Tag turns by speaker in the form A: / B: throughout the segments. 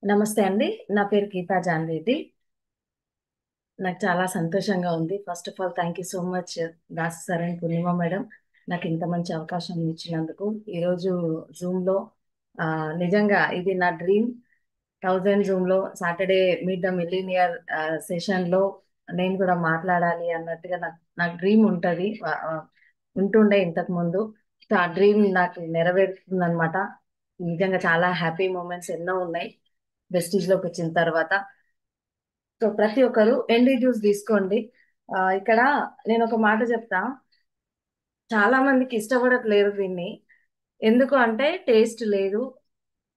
A: నమస్తే అండి. నా పేరు గీతా జాన్‌రెడ్డి. నాకు చాలా సంతోషంగా ఉంది. First of all thank you so much Dasu sir and Purnima madam. నాకు ఇంత మంచి అవకాశం ఇచ్చినందుకు. ఈరోజు జూమ్‌లో నిజంగా ఇది నా డ్రీమ్. 1000 జూమ్‌లో సాటర్‌డే మీట్ ద మిలియనియర్ సెషన్‌లో నేను కూడా మాట్లాడాలి అన్నట్టుగా నాకు డ్రీమ్ ఉంటది. ఉంటుండే ఇంతకుముందు. సో, ఆ డ్రీమ్ నాకు నెరవేరుతుందనమాట. నిజంగా చాలా హ్యాపీ మూమెంట్స్ ఎన్నో ఉన్నాయి. వెస్టీజ్‌లోకి వచ్చిన తర్వాత. సో ప్రతి ఒక్కరు ఎన్‌డి జ్యూస్ తీసుకోండి. ఇక్కడ నేను ఒక మాట చెప్తా. చాలా మందికి ఇష్టపడట్లేరు దీన్ని. ఎందుకు అంటే టేస్ట్ లేదు.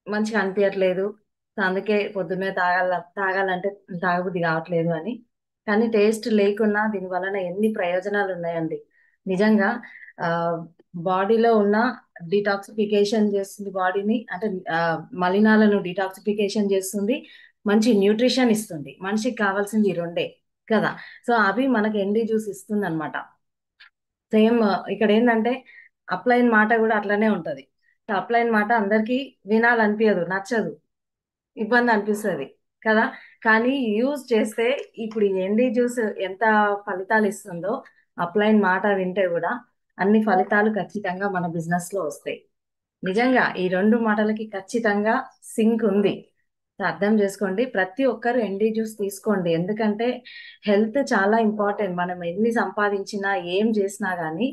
A: మంచిగా అనిపియట్లేదు. సో అందుకే పొద్దున్నే తాగాలంటే తాగబుద్ధి కావట్లేదు అని. కానీ టేస్ట్ లేకున్నా దీని వలన ఎన్ని ప్రయోజనాలు ఉన్నాయండి. నిజంగా ఆహ్, బాడీలో ఉన్న డిటాక్సిఫికేషన్ చేస్తుంది బాడీని. అంటే మలినాలను డిటాక్సిఫికేషన్ చేస్తుంది. మంచి న్యూట్రిషన్ ఇస్తుంది. మనిషికి కావాల్సింది ఈ రెండే కదా! సో అవి మనకి ఎన్‌డి జ్యూస్ ఇస్తుందన్నమాట. సేమ్ ఇక్కడ ఏందంటే అప్లైన్ మాట కూడా అట్లనే ఉంటది. అప్లైన్ మాట అందరికీ వినాలనిపియదు, నచ్చదు. ఇబ్బంది అనిపిస్తది కదా! కానీ యూజ్ చేస్తే ఇప్పుడు ఈ ఎన్‌డి జ్యూస్ ఎంత ఫలితాలు ఇస్తుందో అప్లైన్ మాట వింటే కూడా అన్ని ఫలితాలు ఖచ్చితంగా మన బిజినెస్ లో వస్తాయి. నిజంగా ఈ 2 మాటలకి ఖచ్చితంగా సింక్ ఉంది. సో అర్థం చేసుకోండి. ప్రతి ఒక్కరు ఎన్‌డి జ్యూస్ తీసుకోండి. ఎందుకంటే హెల్త్ చాలా ఇంపార్టెంట్. మనం ఎన్ని సంపాదించినా, ఏం చేసినా గానీ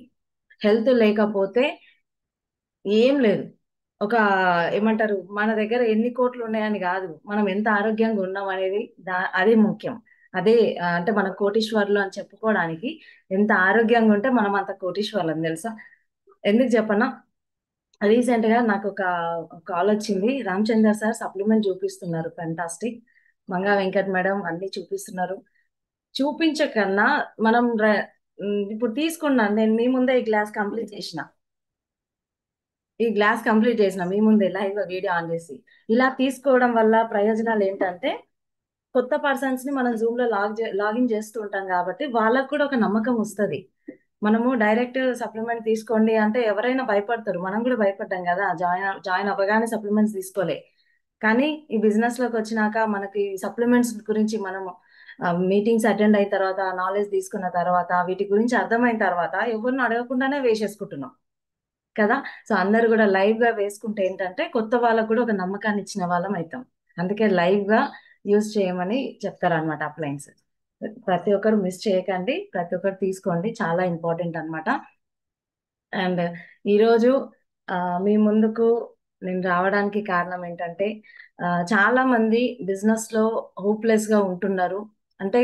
A: హెల్త్ లేకపోతే ఏం లేదు. ఒక ఏమంటారు? మన దగ్గర ఎన్ని కోట్లు ఉన్నాయని గాదు. మనం ఎంత ఆరోగ్యంగా ఉన్నాం అనేది అదే ముఖ్యం. అదే అంటే మనం కోటీశ్వరులు అని చెప్పుకోవడానికి ఎంత ఆరోగ్యంగా ఉంటే మనం అంత కోటీశ్వరులం తెలుసా? ఎందుకు చెప్పనా? రీసెంట్ గా నాకు ఒక కాల్ వచ్చింది. రామచంద్ర సార్ సప్లిమెంట్ చూపిస్తున్నారు. ఫెంటాస్టిక్. మంగా వెంకట్ మేడం అన్ని చూపిస్తున్నారు. చూపించకన్నా మనం ఇప్పుడు తీసుకున్నాను. నేను మీ ముందే ఈ గ్లాస్ కంప్లీట్ చేసిన. ఈ గ్లాస్ కంప్లీట్ చేసిన మీ ముందే లైవ్ లో వీడియో ఆన్ చేసి. ఇలా తీసుకోవడం వల్ల ప్రయోజనాలు ఏంటంటే కొత్త పర్సన్స్ ని మనం జూమ్ లో లాగిన్ చేస్తూ ఉంటాం కాబట్టి వాళ్ళకు కూడా ఒక నమ్మకం వస్తది. మనము డైరెక్ట్ సప్లిమెంట్ తీసుకోండి అంటే ఎవరైనా భయపడతారు. మనం కూడా భయపడ్డాం కదా! జాయిన్ అవ్వగానే సప్లిమెంట్స్ తీసుకోలే. కానీ ఈ బిజినెస్ లోకి వచ్చినాక మనకి సప్లిమెంట్స్ గురించి మనము మీటింగ్స్ అటెండ్ అయిన తర్వాత నాలెడ్జ్ తీసుకున్న తర్వాత వీటి గురించి అర్థమైన తర్వాత ఎవరిని అడగకుండానే వేసేసుకుంటున్నాం కదా! సో అందరూ కూడా లైవ్ గా వేసుకుంటే ఏంటంటే కొత్త వాళ్ళకు కూడా ఒక నమ్మకాన్ని ఇచ్చిన వాళ్ళం అయితాం. అందుకే లైవ్ గా యూజ్ చేయమని చెప్తారనమాట అప్లయన్స్. ప్రతి ఒక్కరు మిస్ చేయకండి. ప్రతి ఒక్కరు తీసుకోండి. చాలా ఇంపార్టెంట్ అన్నమాట. అండ్ ఈరోజు మీ ముందుకు నేను రావడానికి కారణం ఏంటంటే చాలా మంది బిజినెస్ లో హోప్లెస్ గా ఉంటున్నారు. అంటే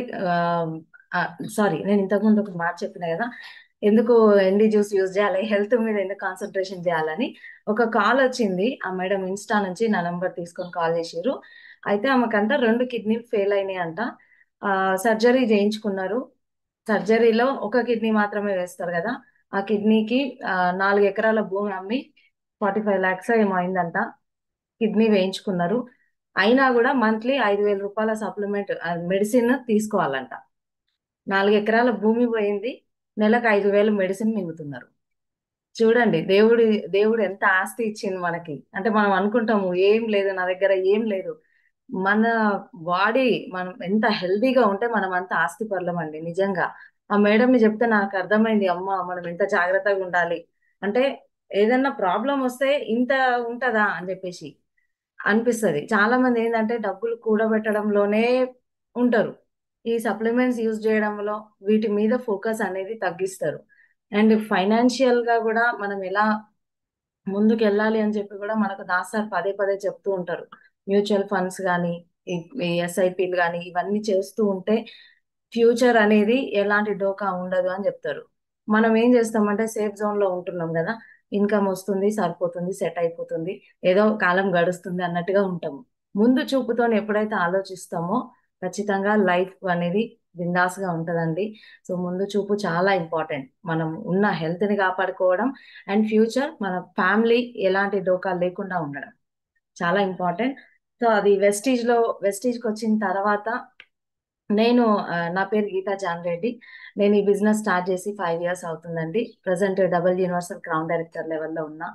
A: సారీ, నేను ఇంతకుముందు ఒక మాట చెప్పిన కదా, ఎందుకు ఎన్డి జ్యూస్ యూజ్ చేయాలి, హెల్త్ మీద ఎందుకు కాన్సన్ట్రేషన్ చేయాలని. ఒక కాల్ వచ్చింది. ఆ మేడం ఇన్స్టా నుంచి నా నంబర్ తీసుకొని కాల్ చేసిర్రు. అయితే ఆమెకంట 2 కిడ్నీలు ఫెయిల్ అయినాయి అంట. సర్జరీ చేయించుకున్నారు. సర్జరీలో ఒక కిడ్నీ మాత్రమే వేస్తారు కదా, ఆ కిడ్నీకి 4 ఎకరాల భూమి అమ్మి 45 lakhs ఏమో అయిందంట. కిడ్నీ వేయించుకున్నారు. అయినా కూడా మంత్లీ 5,000 రూపాయల సప్లిమెంట్ మెడిసిన్ తీసుకోవాలంట. 4 ఎకరాల భూమి పోయింది. నెలకు 5,000 మెడిసిన్ మింగుతున్నారు. చూడండి దేవుడు ఎంత ఆస్తి ఇచ్చింది మనకి. అంటే మనం అనుకుంటాము ఏం లేదు నా దగ్గర, ఏం లేదు. మన బాడీ మనం ఎంత హెల్తీగా ఉంటే మనం అంత ఆస్తిపరులం అండి నిజంగా. ఆ మేడం ని చెప్తే నాకు అర్థమైంది. అమ్మ మనం ఎంత జాగ్రత్తగా ఉండాలి అంటే ఏదన్నా ప్రాబ్లం వస్తే ఇంత ఉంటదా అని చెప్పేసి అనిపిస్తది. చాలా మంది ఏంటంటే డబ్బులు కూడబెట్టడంలోనే ఉంటారు. ఈ సప్లిమెంట్స్ యూజ్ చేయడంలో వీటి మీద ఫోకస్ అనేది తగ్గిస్తారు. అండ్ ఫైనాన్షియల్ గా కూడా మనం ఎలా ముందుకు వెళ్ళాలి అని చెప్పి కూడా మనకు దాస్ సార్ పదే పదే చెప్తూ ఉంటారు. మ్యూచువల్ ఫండ్స్ కానీ, ఈ ఎస్ఐపిలు కానీ ఇవన్నీ చేస్తూ ఉంటే ఫ్యూచర్ అనేది ఎలాంటి డోకా ఉండదు అని చెప్తారు. మనం ఏం చేస్తామంటే సేఫ్ జోన్ లో ఉంటున్నాం కదా, ఇన్కమ్ వస్తుంది, సరిపోతుంది, సెట్ అయిపోతుంది, ఏదో కాలం గడుస్తుంది అన్నట్టుగా ఉంటాము. ముందు చూపుతో ఎప్పుడైతే ఆలోచిస్తామో ఖచ్చితంగా లైఫ్ అనేది బిందాస్ గా ఉంటదండి. సో ముందు చూపు చాలా ఇంపార్టెంట్. మనం ఉన్న హెల్త్ ని కాపాడుకోవడం అండ్ ఫ్యూచర్ మన ఫ్యామిలీ ఎలాంటి డోకా లేకుండా ఉండడం చాలా ఇంపార్టెంట్. సో అది వెస్టీజ్ కి వచ్చిన తర్వాత నేను నా పేరు గీతా జాన్ రెడ్డి. నేను ఈ బిజినెస్ స్టార్ట్ చేసి 5 years అవుతుందండి. Present double universal crown director లెవెల్లో ఉన్నా.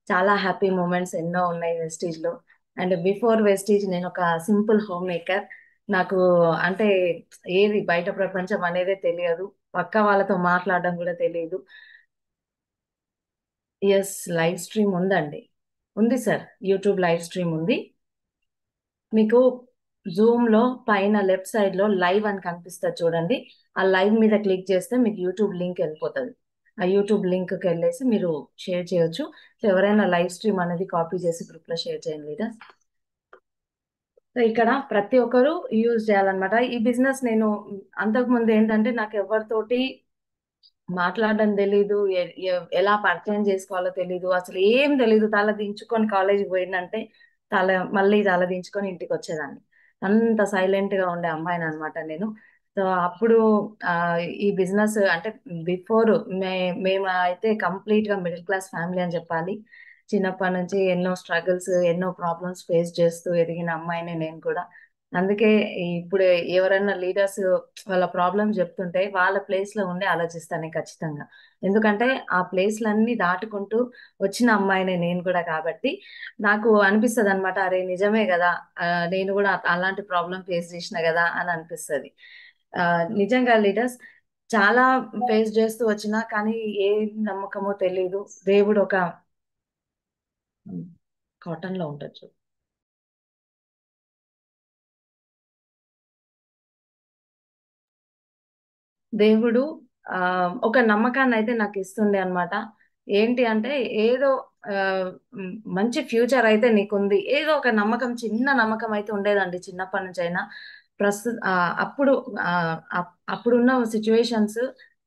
A: చాలా హ్యాపీ మూమెంట్స్ ఎన్నో ఉన్నాయి వెస్టీజ్ లో. అండ్ బిఫోర్ వెస్టీజ్ నేను ఒక సింపుల్ హోమ్ మేకర్. నాకు అంటే ఏది బయట ప్రపంచం అనేదే తెలియదు. పక్క వాళ్ళతో మాట్లాడడం కూడా తెలియదు. ఎస్, లైవ్ స్ట్రీమ్ ఉందండి. ఉంది సార్, యూట్యూబ్ లైవ్ స్ట్రీమ్ ఉంది. మీకు జూమ్ లో పైన లెఫ్ట్ సైడ్ లో లైవ్ అని కనిపిస్తుంది చూడండి. ఆ లైవ్ మీద క్లిక్ చేస్తే మీకు యూట్యూబ్ లింక్ వెళ్ళిపోతుంది. ఆ యూట్యూబ్ లింక్ కి వెళ్ళేసి మీరు షేర్ చేయొచ్చు. సో ఎవరైనా లైవ్ స్ట్రీమ్ అనేది కాపీ చేసి గ్రూప్ లో షేర్ చేయండి లేదా. సో ఇక్కడ ప్రతి ఒక్కరు యూజ్ చేయాలన్నమాట ఈ బిజినెస్. నేను అంతకు ముందు ఏంటంటే నాకు ఎవరితోటి మాట్లాడడం తెలీదు, ఎలా పరిచయం చేసుకోవాలో తెలీదు, అసలు ఏం తెలీదు. తల దించుకొని కాలేజీకి పోయిందంటే తల మళ్ళీ తల దించుకొని ఇంటికి వచ్చేదాన్ని. అంత సైలెంట్ గా ఉండే అమ్మాయిని అనమాట నేను. సో అప్పుడు ఆ, ఈ బిజినెస్ అంటే బిఫోర్ మేము అయితే కంప్లీట్ గా మిడిల్ క్లాస్ ఫ్యామిలీ అని చెప్పాలి. చిన్నప్పటి నుంచి ఎన్నో స్ట్రగుల్స్, ఎన్నో ప్రాబ్లమ్స్ ఫేస్ చేస్తూ ఎదిగిన అమ్మాయిని నేను కూడా. అందుకే ఇప్పుడు ఎవరైనా లీడర్స్ వాళ్ళ ప్రాబ్లమ్స్ చెప్తుంటే వాళ్ళ ప్లేస్ లో ఉండి ఆలోచిస్తాను ఖచ్చితంగా. ఎందుకంటే ఆ ప్లేస్లన్నీ దాటుకుంటూ వచ్చిన అమ్మాయినే నేను కూడా కాబట్టి నాకు అనిపిస్తుంది అనమాట, అరే నిజమే కదా, ఆ, నేను కూడా అలాంటి ప్రాబ్లం ఫేస్ చేసిన కదా అని అనిపిస్తుంది. ఆ, నిజంగా లీడర్స్ చాలా ఫేస్ చేస్తూ వచ్చినా కానీ ఏ నమ్మకమో తెలియదు. దేవుడు ఒక కాటన్ లో ఉండొచ్చు. దేవుడు ఆ ఒక నమ్మకాన్ని అయితే నాకు ఇస్తుండే అన్నమాట. ఏంటి అంటే ఏదో ఆ, మంచి ఫ్యూచర్ అయితే నీకుంది, ఏదో ఒక నమ్మకం, చిన్న నమ్మకం అయితే ఉండేదండి చిన్నప్పటి నుంచి అయినా. ప్రస్తుత అప్పుడు ఆ, అప్పుడున్న సిచ్యువేషన్స్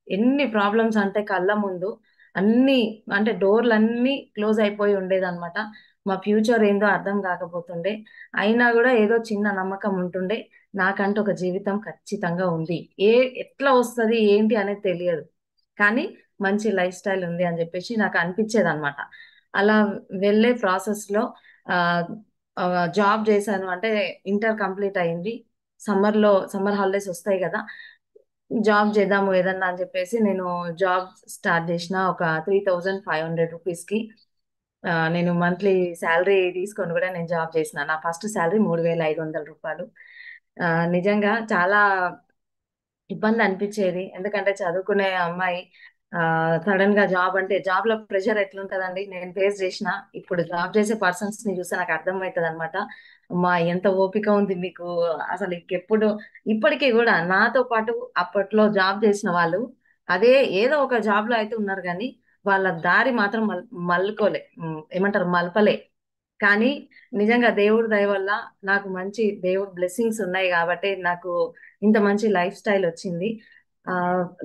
A: ఎన్ని ప్రాబ్లమ్స్ అంటే కళ్ళ ముందు అన్ని, అంటే డోర్లు అన్ని క్లోజ్ అయిపోయి ఉండేదన్నమాట. మా ఫ్యూచర్ ఏందో అర్థం కాకపోతుండే. అయినా కూడా ఏదో చిన్న నమ్మకం ఉంటుండే, నాకంటూ ఒక జీవితం ఖచ్చితంగా ఉంది. ఏ ఎట్లా వస్తుంది ఏంటి అనేది తెలియదు, కానీ మంచి లైఫ్ స్టైల్ ఉంది అని చెప్పేసి నాకు అనిపించేది అనమాట. అలా వెళ్ళే ప్రాసెస్ లో ఆ జాబ్ చేశాను. అంటే ఇంటర్ కంప్లీట్ అయింది. సమ్మర్ హాలిడేస్ వస్తాయి కదా, జాబ్ చేద్దాము ఏదన్నా అని చెప్పేసి నేను జాబ్ స్టార్ట్ చేసిన ఒక 3500 రూపీస్ కి. నేను మంత్లీ శాలరీ తీసుకొని కూడా నేను జాబ్ చేసిన. నా ఫస్ట్ శాలరీ 3500 రూపాయలు. ఆ, నిజంగా చాలా ఇబ్బంది అనిపించేది, ఎందుకంటే చదువుకునే అమ్మాయి సడన్ గా జాబ్ అంటే జాబ్ లో ప్రెషర్ ఎట్లుంటదండి నేను ఫేస్ చేసిన. ఇప్పుడు జాబ్ చేసే పర్సన్స్ ని చూస్తే నాకు అర్థమవుతుంది అనమాట. అమ్మా ఎంత ఓపిక ఉంది మీకు, అసలు ఇంకెప్పుడు. ఇప్పటికీ కూడా నాతో పాటు అప్పట్లో జాబ్ చేసిన వాళ్ళు అదే ఏదో ఒక జాబ్ లో అయితే ఉన్నారు, కానీ వాళ్ళ దారి మాత్రం మల్లుకోలే, ఏమంటారు, మలపలే. కానీ నిజంగా దేవుడి దయ వల్ల నాకు మంచి దేవుడి బ్లెస్సింగ్స్ ఉన్నాయి కాబట్టి నాకు ఇంత మంచి లైఫ్ స్టైల్ వచ్చింది. ఆ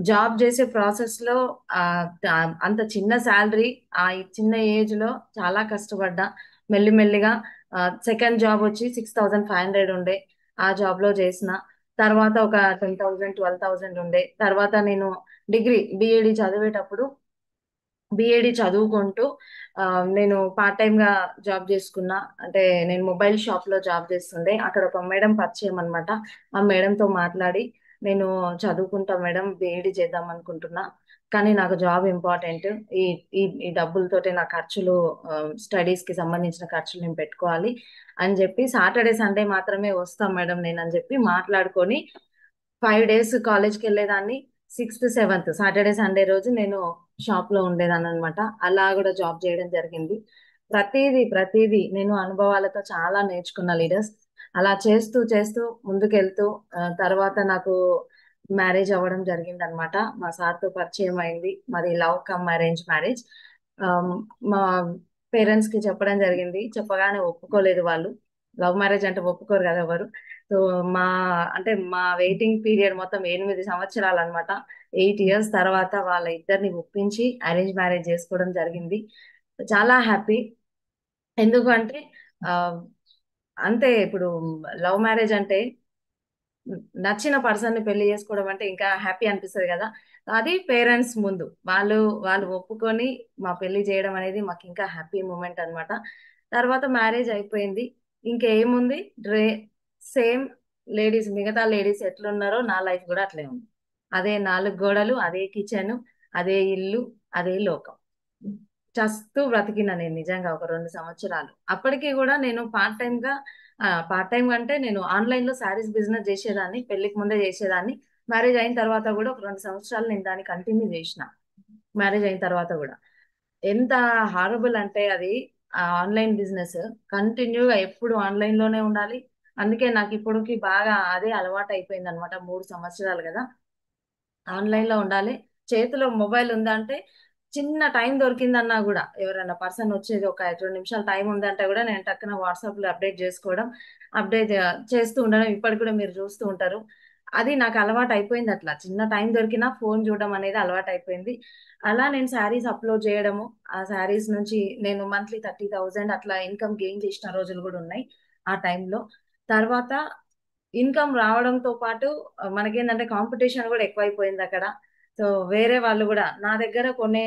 A: జాబ్ చేసే ప్రాసెస్ లో ఆ అంత చిన్న శాలరీ, ఆ చిన్న ఏజ్ లో చాలా కష్టపడ్డా. మెల్లిమెల్లిగా సెకండ్ జాబ్ వచ్చి 6500 ఉండే, ఆ జాబ్ లో చేసిన. తర్వాత ఒక 10,000 12,000 ఉండే. తర్వాత నేను డిగ్రీ బిఏడి చదివేటప్పుడు బిఏడి చదువుకుంటూ ఆ, నేను పార్ట్ టైమ్ గా జాబ్ చేసుకున్నా. అంటే నేను మొబైల్ షాప్ లో జాబ్ చేస్తుండే. అక్కడ ఒక మేడం పరిచయం అనమాట. ఆ మేడం తో మాట్లాడి నేను చదువుకుంటా మేడం, బిఏడి చేద్దాం అనుకుంటున్నా, కానీ నాకు జాబ్ ఇంపార్టెంట్. ఈ ఈ డబ్బులతోటే నా ఖర్చులు, స్టడీస్ కి సంబంధించిన ఖర్చులు నేను పెట్టుకోవాలి అని చెప్పి, సాటర్డే సండే మాత్రమే వస్తాం మేడం నేను అని చెప్పి మాట్లాడుకొని 5 డేస్ కాలేజ్కి వెళ్ళేదాన్ని. సిక్స్త్ సెవెంత్ సాటర్డే సండే రోజు నేను షాప్ లో ఉండేదాన్ని అనమాట. అలా కూడా జాబ్ చేయడం జరిగింది. ప్రతిదీ నేను అనుభవాలతో చాలా నేర్చుకున్న లీడర్స్. అలా చేస్తూ చేస్తూ ముందుకెళ్తూ తర్వాత నాకు మ్యారేజ్ అవ్వడం జరిగింది అనమాట. మా సార్తో పరిచయం అయింది. మాది లవ్ కమ్ అరేంజ్ మ్యారేజ్. మా పేరెంట్స్ కి చెప్పడం జరిగింది. చెప్పగానే ఒప్పుకోలేదు వాళ్ళు. లవ్ మ్యారేజ్ అంటే ఒప్పుకోరు కదా ఎవరు. సో మా మా వెయిటింగ్ పీరియడ్ మొత్తం 8 సంవత్సరాలు అనమాట. 8 ఇయర్స్ తర్వాత వాళ్ళ ఇద్దరిని ఒప్పించి అరేంజ్ మ్యారేజ్ చేసుకోవడం జరిగింది. చాలా హ్యాపీ. ఎందుకంటే ఆ అంతే, ఇప్పుడు లవ్ మ్యారేజ్ అంటే నచ్చిన పర్సన్ ని పెళ్లి చేసుకోవడం అంటే ఇంకా హ్యాపీ అనిపిస్తుంది కదా. అది పేరెంట్స్ ముందు వాళ్ళు వాళ్ళు ఒప్పుకొని మా పెళ్లి చేయడం అనేది మాకు ఇంకా హ్యాపీ మూమెంట్ అన్నమాట. తర్వాత మ్యారేజ్ అయిపోయింది. ఇంకేముంది, డ్రే సేమ్ లేడీస్, మిగతా లేడీస్ ఎట్లున్నారో నా లైఫ్ కూడా అట్లే ఉంది. అదే 4 గోడలు, అదే కిచెన్, అదే ఇల్లు, అదే లోకం. చస్తూ బ్రతికిన నేను నిజంగా ఒక 2 సంవత్సరాలు. అప్పటికి కూడా నేను పార్ట్ టైం అంటే నేను ఆన్లైన్ లో శారీస్ బిజినెస్ చేసేదాన్ని, పెళ్లికి ముందే చేసేదాన్ని. మ్యారేజ్ అయిన తర్వాత కూడా ఒక 2 సంవత్సరాలు నేను దాన్ని కంటిన్యూ చేసిన. మ్యారేజ్ అయిన తర్వాత కూడా ఎంత హారబుల్ అంటే అది ఆన్లైన్ బిజినెస్ కంటిన్యూగా ఎప్పుడు ఆన్లైన్ లోనే ఉండాలి. అందుకే నాకు ఇప్పటికి బాగా అదే అలవాటు అయిపోయింది అనమాట. 3 సంవత్సరాలు కదా ఆన్లైన్ లో ఉండాలి. చేతిలో మొబైల్ ఉందంటే చిన్న టైం దొరికిందన్నా కూడా ఎవరైనా పర్సన్ వచ్చేది ఒక 2 నిమిషాలు టైం ఉందంటే కూడా నేను టక్కున వాట్సాప్ లో అప్డేట్ చేసుకోవడం, అప్డేట్ చేస్తూ ఉండడం ఇప్పటికి కూడా మీరు చూస్తూ ఉంటారు. అది నాకు అలవాటు అయిపోయింది. అట్లా చిన్న టైం దొరికినా ఫోన్ చూడడం అనేది అలవాటు అయిపోయింది. అలా నేను శారీస్ అప్లోడ్ చేయడము, ఆ శారీస్ నుంచి నేను మంత్లీ 30,000 అట్లా ఇన్కమ్ గెయిన్ చేసిన రోజులు కూడా ఉన్నాయి ఆ టైంలో. తర్వాత ఇన్కమ్ రావడంతో పాటు మనకేంటంటే కాంపిటీషన్ కూడా ఎక్కువైపోయింది అక్కడ. సో వేరే వాళ్ళు కూడా నా దగ్గర కొనే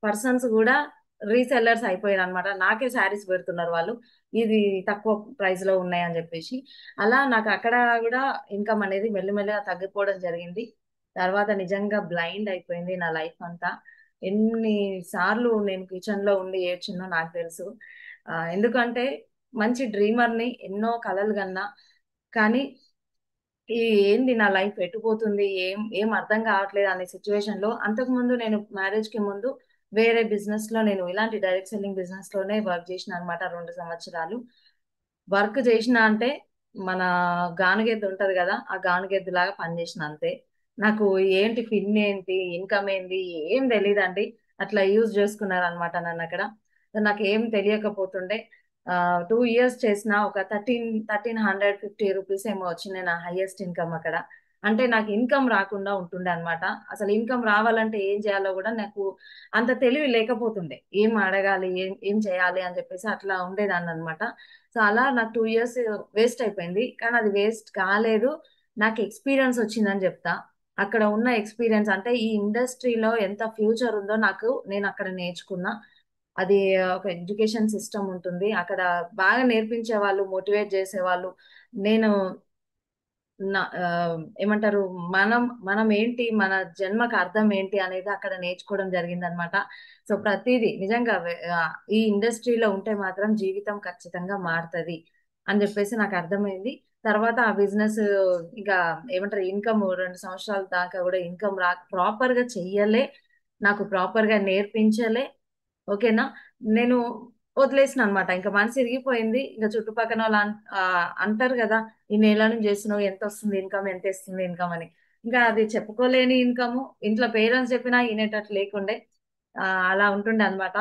A: పర్సన్స్ కూడా రీసెల్లర్స్ అయిపోయారు అనమాట. నాకే శారీస్ పెడుతున్నారు వాళ్ళు, ఇది తక్కువ ప్రైస్ లో ఉన్నాయి అని చెప్పేసి. అలా నాకు అక్కడ కూడా ఇన్కమ్ అనేది మెల్లిమెల్లిగా తగ్గిపోవడం జరిగింది. తర్వాత నిజంగా బ్లైండ్ అయిపోయింది నా లైఫ్ అంతా. ఎన్ని సార్లు నేను కిచెన్ లో ఉండి ఏడ్చిన్నో నాకు తెలుసు. ఎందుకంటే మంచి డ్రీమర్ ని, ఎన్నో కలలు కన్నా, కానీ ఈ ఏంది నా లైఫ్ ఎటుపోతుంది, ఏం ఏం అర్థం కావట్లేదు అనే సిచ్యువేషన్ లో, అంతకు ముందు నేను మ్యారేజ్ కి ముందు వేరే బిజినెస్ లో నేను ఇలాంటి డైరెక్ట్ సెల్లింగ్ బిజినెస్ లోనే వర్క్ చేసిన అనమాట 2 సంవత్సరాలు. వర్క్ చేసిన అంటే మన గానుగెద్దు ఉంటది కదా, ఆ గానుగెద్దు లాగా పనిచేసిన అంతే. నాకు ఏంటి పిన్ ఏంటి ఇన్కమ్ ఏంటి ఏం తెలియదండి. అట్లా యూజ్ చేసుకున్నారు అనమాట నన్ను అక్కడ. నాకు ఏం తెలియకపోతుండే. 2 ఇయర్స్ చేసిన ఒక 1350 రూపీస్ ఏమో వచ్చినాయి నా హైయెస్ట్ ఇన్కమ్ అక్కడ. అంటే నాకు ఇన్కమ్ రాకుండా ఉంటుండే అనమాట. అసలు ఇన్కమ్ రావాలంటే ఏం చేయాలో కూడా నాకు అంత తెలివి లేకపోతుండే. ఏం అడగాలి, ఏం ఏం చేయాలి అని చెప్పేసి అట్లా ఉండేదాన్ని అనమాట. సో అలా నాకు 2 ఇయర్స్ వేస్ట్ అయిపోయింది. కానీ అది వేస్ట్ కాలేదు, నాకు ఎక్స్పీరియన్స్ వచ్చిందని చెప్తా. అక్కడ ఉన్న ఎక్స్పీరియన్స్ అంటే ఈ ఇండస్ట్రీలో ఎంత ఫ్యూచర్ ఉందో నాకు నేను అక్కడ నేర్చుకున్నా. అది ఒక ఎడ్యుకేషన్ సిస్టమ్ ఉంటుంది అక్కడ. బాగా నేర్పించే వాళ్ళు, మోటివేట్ చేసేవాళ్ళు. నేను ఏమంటారు, మనం మనం ఏంటి, మన జన్మకు అర్థం ఏంటి అనేది అక్కడ నేర్చుకోవడం జరిగింది అనమాట. సో ప్రతిదీ నిజంగా ఈ ఇండస్ట్రీలో ఉంటే మాత్రం జీవితం ఖచ్చితంగా మారుతుంది అని చెప్పేసి నాకు అర్థమైంది. తర్వాత ఆ బిజినెస్ ఇంకా ఏమంటారు, ఇన్కమ్ 2 సంవత్సరాల దాకా కూడా ఇన్కమ్ ప్రాపర్ గా చెయ్యలే, నాకు ప్రాపర్ గా నేర్పించలే. ఓకేనా. నేను వదిలేసిన అనమాట. ఇంకా మనసు ఇరిగిపోయింది. ఇంకా చుట్టుపక్కల వాళ్ళు అంటారు కదా, ఈ నెల నుంచి చేస్తున్నావు, ఎంత వస్తుంది ఇన్కమ్, ఎంత ఇస్తుంది ఇన్కమ్ అని. ఇంకా అది చెప్పుకోలేని ఇన్కమ్. ఇంట్లో పేరెంట్స్ చెప్పినా వినేటట్లు లేకుండే. అలా ఉంటుండే అనమాట.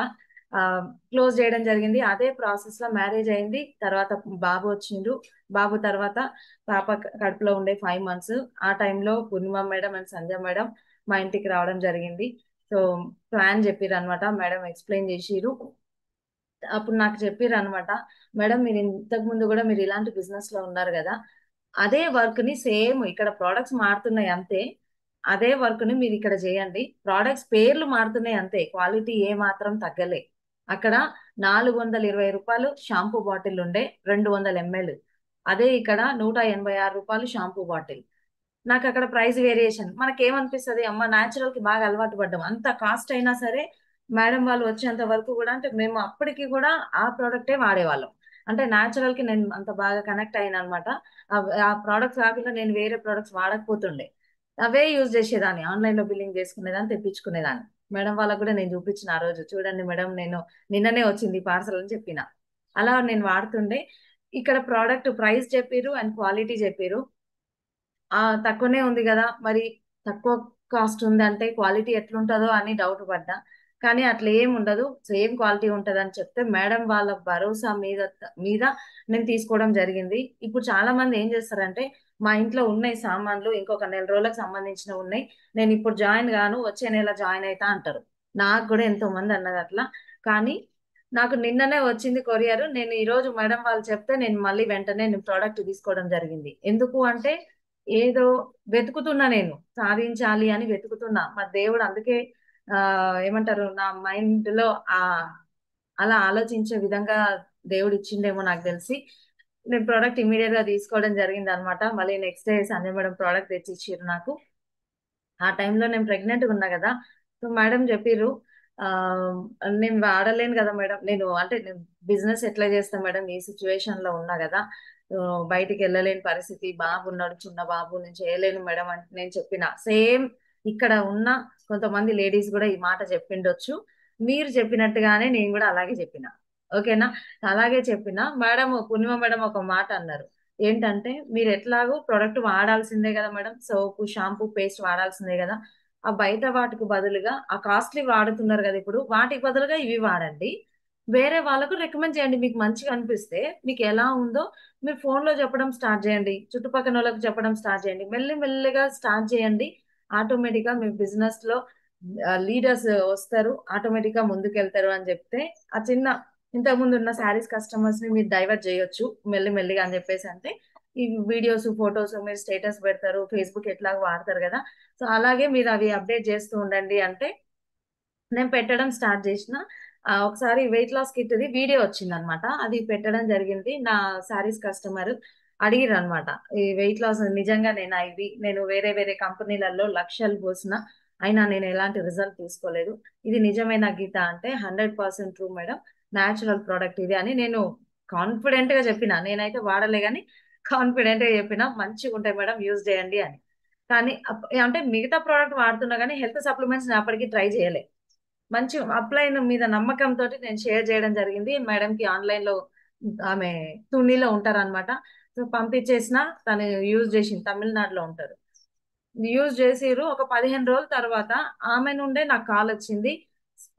A: ఆ క్లోజ్ చేయడం జరిగింది. అదే ప్రాసెస్ లో మ్యారేజ్ అయింది. తర్వాత బాబు వచ్చిండు. బాబు తర్వాత పాప కడుపులో ఉండే 5 మంత్స్. ఆ టైంలో పూర్ణిమ మేడం అండ్ సంధ్య మేడం మా ఇంటికి రావడం జరిగింది. సో ప్లాన్ చెప్పిర్రు అనమాట. మేడం ఎక్స్ప్లెయిన్ చేసిరు. అప్పుడు నాకు చెప్పిర్రు అనమాట, మేడం మీరు ఇంతకు ముందు కూడా మీరు ఇలాంటి బిజినెస్ లో ఉన్నారు కదా, అదే వర్క్ ని సేమ్ ఇక్కడ ప్రోడక్ట్స్ మారుతున్నాయి అంతే, అదే వర్క్ ని మీరు ఇక్కడ చేయండి. ప్రోడక్ట్స్ పేర్లు మారుతున్నాయి అంతే, క్వాలిటీ ఏ మాత్రం తగ్గలే. అక్కడ 420 రూపాయలు షాంపూ బాటిల్ ఉండే, 200 ml. అదే ఇక్కడ 186 రూపాయలు షాంపూ బాటిల్. నాకు అక్కడ ప్రైస్ వేరియేషన్ మనకేమనిపిస్తుంది, అమ్మ న్యాచురల్ కి బాగా అలవాటు పడ్డాం, అంత కాస్ట్ అయినా సరే మేడం వాళ్ళు వచ్చేంత వరకు కూడా, అంటే మేము అప్పటికి కూడా ఆ ప్రోడక్టే వాడేవాళ్ళం. అంటే న్యాచురల్ కి నేను అంత బాగా కనెక్ట్ అయినా అనమాట. ఆ ప్రోడక్ట్స్ కాకుండా నేను వేరే ప్రోడక్ట్స్ వాడకపోతుండే. అవే యూజ్ చేసేదాన్ని, ఆన్లైన్ లో బిల్లింగ్ చేసుకునేదాన్ని, తెప్పించుకునేదాన్ని. మేడం వాళ్ళకు కూడా నేను చూపించిన ఆ రోజు, చూడండి మేడం నేను నిన్ననే వచ్చింది పార్సల్ అని చెప్పిన. అలా నేను వాడుతుండే. ఇక్కడ ప్రోడక్ట్ ప్రైస్ చెప్పిర్రు అండ్ క్వాలిటీ చెప్పిర్రు. తక్కువనే ఉంది కదా మరి, తక్కువ కాస్ట్ ఉంది అంటే క్వాలిటీ ఎట్లుంటుందో అని డౌట్ పడ్డా. కానీ అట్లా ఏం ఉండదు, సేమ్ క్వాలిటీ ఉంటది అని చెప్తే మేడం వాళ్ళ భరోసా మీద నేను తీసుకోవడం జరిగింది. ఇప్పుడు చాలా మంది ఏం చేస్తారంటే, మా ఇంట్లో ఉన్నాయి సామాన్లు, ఇంకొక నెల రోజులకు సంబంధించిన ఉన్నాయి, నేను ఇప్పుడు జాయిన్ గాను, వచ్చే నెల జాయిన్ అవుతా అంటారు. నాకు కూడా ఎంతో మంది అన్నది అట్లా. కానీ నాకు నిన్ననే వచ్చింది కొరియర్. నేను ఈ రోజు మేడం వాళ్ళు చెప్తే నేను మళ్ళీ వెంటనే నేను ప్రోడక్ట్ తీసుకోవడం జరిగింది. ఎందుకు అంటే ఏదో వెతుకుతున్నా, నేను సాధించాలి అని వెతుకుతున్నా. మరి దేవుడు అందుకే ఆ ఏమంటారు, నా మైండ్ లో ఆ అలా ఆలోచించే విధంగా దేవుడు ఇచ్చిండేమో నాకు తెలిసి. నేను ప్రోడక్ట్ ఇమీడియట్ గా తీసుకోవడం జరిగింది అనమాట. మళ్ళీ next day Sanjay madam product తెచ్చి ఇచ్చిర్రు నాకు. ఆ టైంలో నేను ప్రెగ్నెంట్ గా ఉన్నా కదా. సో మేడం చెప్పిర్రు, ఆ, నేను వాడలేను కదా మేడం. నేను బిజినెస్ ఎట్లా చేస్తాను మేడం, ఈ సిచ్యువేషన్ లో ఉన్నా కదా. ఆ, బయటికి వెళ్ళలేని పరిస్థితి, బాబు ఉన్నాడు, చిన్న బాబు, నేను చేయలేను మేడం అంటే నేను చెప్పిన సేమ్. ఇక్కడ ఉన్న కొంతమంది లేడీస్ కూడా ఈ మాట చెప్పిండొచ్చు. మీరు చెప్పినట్టుగానే నేను కూడా అలాగే చెప్పిన. ఓకేనా? అలాగే చెప్పిన మేడం. పూర్ణిమ మేడం ఒక మాట అన్నారు. ఏంటంటే, మీరు ఎట్లాగో ప్రొడక్ట్ వాడాల్సిందే కదా మేడం, సోపు షాంపూ పేస్ట్ వాడాల్సిందే కదా. ఆ బయట వాటికి బదులుగా ఆ కాస్ట్లీ వాడుతున్నారు కదా, ఇప్పుడు వాటికి బదులుగా ఇవి వాడండి. వేరే వాళ్ళకు రికమెండ్ చేయండి. మీకు మంచిగా అనిపిస్తే, మీకు ఎలా ఉందో మీరు ఫోన్ లో చెప్పడం స్టార్ట్ చేయండి, చుట్టుపక్కల వాళ్ళకి చెప్పడం స్టార్ట్ చేయండి, మెల్లి మెల్లిగా స్టార్ట్ చేయండి. ఆటోమేటిక్ గా మీ బిజినెస్ లో లీడర్స్ వస్తారు, ఆటోమేటిక్ గా ముందుకెళ్తారు అని చెప్తే, ఆ చిన్న ఇంతకు ముందు ఉన్న శారీస్ కస్టమర్స్ ని మీరు డైవర్ట్ చేయొచ్చు మెల్లి మెల్లిగా అని చెప్పేసి అంటే, ఈ వీడియోస్ ఫొటోస్ మీరు స్టేటస్ పెడతారు, ఫేస్బుక్ ఎట్లాగో వాడతారు కదా. సో అలాగే మీరు అవి అప్డేట్ చేస్తూ ఉండండి అంటే నేను పెట్టడం స్టార్ట్ చేసిన. ఒకసారి weight loss kit the video వచ్చింది అనమాట, అది పెట్టడం జరిగింది. నా శారీస్ కస్టమర్ అడిగిరు అనమాట, ఈ వెయిట్ లాస్ నిజంగా నేను వేరే వేరే కంపెనీలలో లక్షలు పోసిన, అయినా నేను ఎలాంటి రిజల్ట్ తీసుకోలేదు. ఇది నిజమైన గీత అంటే 100% ట్రూ మేడం, న్యాచురల్ ప్రోడక్ట్ ఇది అని నేను కాన్ఫిడెంట్ గా చెప్పిన. నేనైతే వాడలే గాని కాన్ఫిడెంట్ గా చెప్పిన, మంచిగా ఉంటాయి మేడం, యూజ్ చేయండి అని. కానీ అంటే మిగతా ప్రోడక్ట్ వాడుతున్నా కానీ హెల్త్ సప్లిమెంట్స్ నేను అప్పటికి ట్రై చేయలే. మంచి అప్లైన్ మీద నమ్మకంతో నేను షేర్ చేయడం జరిగింది మేడం కి ఆన్లైన్ లో. ఆమె తునిలో ఉంటారన్నమాట. సో పంపించేసిన, తను యూజ్ చేసింది, తమిళనాడులో ఉంటారు. యూజ్ చేసిర్రు. ఒక 15 రోజుల తర్వాత ఆమె నుండే నాకు కాల్ వచ్చింది,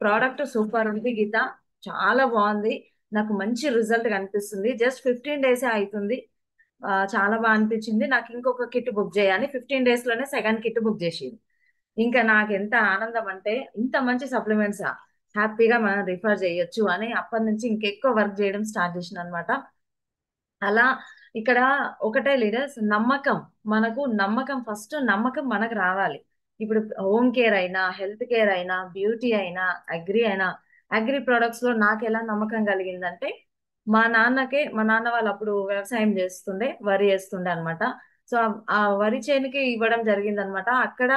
A: ప్రోడక్ట్ సూపర్ ఉంది గీత, చాలా బాగుంది, నాకు మంచి రిజల్ట్ కనిపిస్తుంది, జస్ట్ 15 డేసే అవుతుంది, చాలా బాగా అనిపించింది, నాకు ఇంకొక కిట్ బుక్ చేయని 15 డేస్ లోనే సెకండ్ కిట్ బుక్ చేసింది. ఇంకా నాకు ఎంత ఆనందం అంటే, ఇంత మంచి సప్లిమెంట్స్ హ్యాపీగా మనం రిఫర్ చేయొచ్చు అని అప్పటి నుంచి ఇంకెక్కువ వర్క్ చేయడం స్టార్ట్ చేసిన అనమాట. అలా ఇక్కడ ఒకటే లీడర్స్, నమ్మకం. మనకు నమ్మకం, ఫస్ట్ నమ్మకం మనకు రావాలి. ఇప్పుడు హోమ్ కేర్ అయినా, హెల్త్ కేర్ అయినా, బ్యూటీ అయినా, అగ్రి అయినా. అగ్రి ప్రొడక్ట్స్ లో నాకు ఎలా నమ్మకం కలిగిందంటే, మా నాన్న వాళ్ళు అప్పుడు వ్యవసాయం చేస్తుండే, వరి వేస్తుండే అనమాట. సో ఆ వరి చేనుకి ఇవ్వడం జరిగింది అనమాట. అక్కడ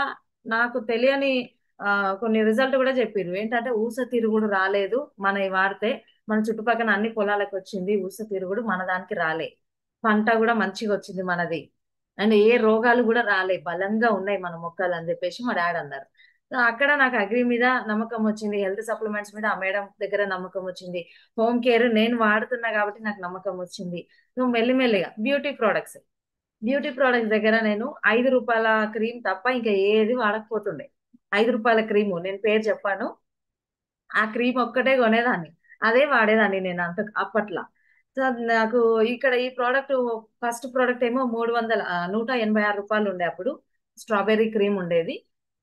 A: నాకు తెలియని ఆ కొన్ని రిజల్ట్ కూడా చెప్పారు. ఏంటంటే, ఊస తిరుగుడు రాలేదు మనవి వాడితే. మన చుట్టుపక్కల అన్ని పొలాలకు వచ్చింది ఊస తిరుగుడు, మన దానికి రాలే. పంట కూడా మంచిగా వచ్చింది మనది. అండ్ ఏ రోగాలు కూడా రాలే, బలంగా ఉన్నాయి మన మొక్కలు అని చెప్పేసి మా డాడీ అన్నారు. సో అక్కడ నాకు అగ్రి మీద నమ్మకం వచ్చింది, హెల్త్ సప్లిమెంట్స్ మీద ఆ మేడం దగ్గర నమ్మకం వచ్చింది, హోమ్ కేర్ నేను వాడుతున్నా కాబట్టి నాకు నమ్మకం వచ్చింది. సో మెల్లిమెల్లిగా బ్యూటీ ప్రోడక్ట్స్ దగ్గర నేను 5 రూపాయల క్రీమ్ తప్ప ఇంకా ఏది వాడకపోతుండే. 5 రూపాయల క్రీము, నేను పేరు చెప్పాను, ఆ క్రీమ్ ఒక్కటే కొనేదాన్ని, అదే వాడేదాన్ని నేను అప్పట్లో. సో నాకు ఇక్కడ ఈ ప్రోడక్ట్, ఫస్ట్ ప్రోడక్ట్ ఏమో 186 రూపాయలు ఉండే అప్పుడు. స్ట్రాబెర్రీ క్రీమ్ ఉండేది,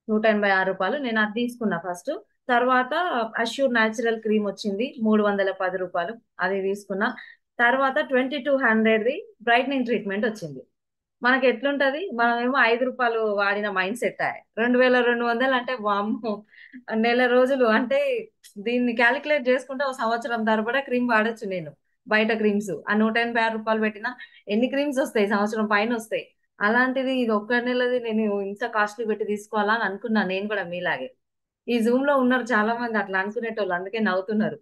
A: 186 రూపాయలు. నేను అది తీసుకున్నా ఫస్ట్. తర్వాత అష్యూర్ న్యాచురల్ క్రీమ్ వచ్చింది, 310 రూపాయలు, అది తీసుకున్నా. తర్వాత 2200ది బ్రైట్నింగ్ ట్రీట్మెంట్ వచ్చింది. మనకి ఎట్లుంటది, మనమేమో 5 రూపాయలు వాడిన మైండ్ సెట్ 2200 అంటే వామ్మో, నెల రోజులు అంటే దీన్ని క్యాలిక్యులేట్ చేసుకుంటే ఒక సంవత్సరం తరబడా క్రీమ్ వాడొచ్చు నేను. బయట క్రీమ్స్ ఆ 186 రూపాయలు పెట్టినా ఎన్ని క్రీమ్స్ వస్తాయి, సంవత్సరం పైన వస్తాయి. అలాంటిది ఇది ఒక్క నెలది నేను ఇంత కాస్ట్లీ పెట్టి తీసుకోవాలా అని అనుకున్నా, నేను కూడా మీలాగే. ఈ జూమ్ లో ఉన్నారు చాలా మంది అట్లా అనుకునేటోళ్ళు, అందుకే నవ్వుతున్నారు.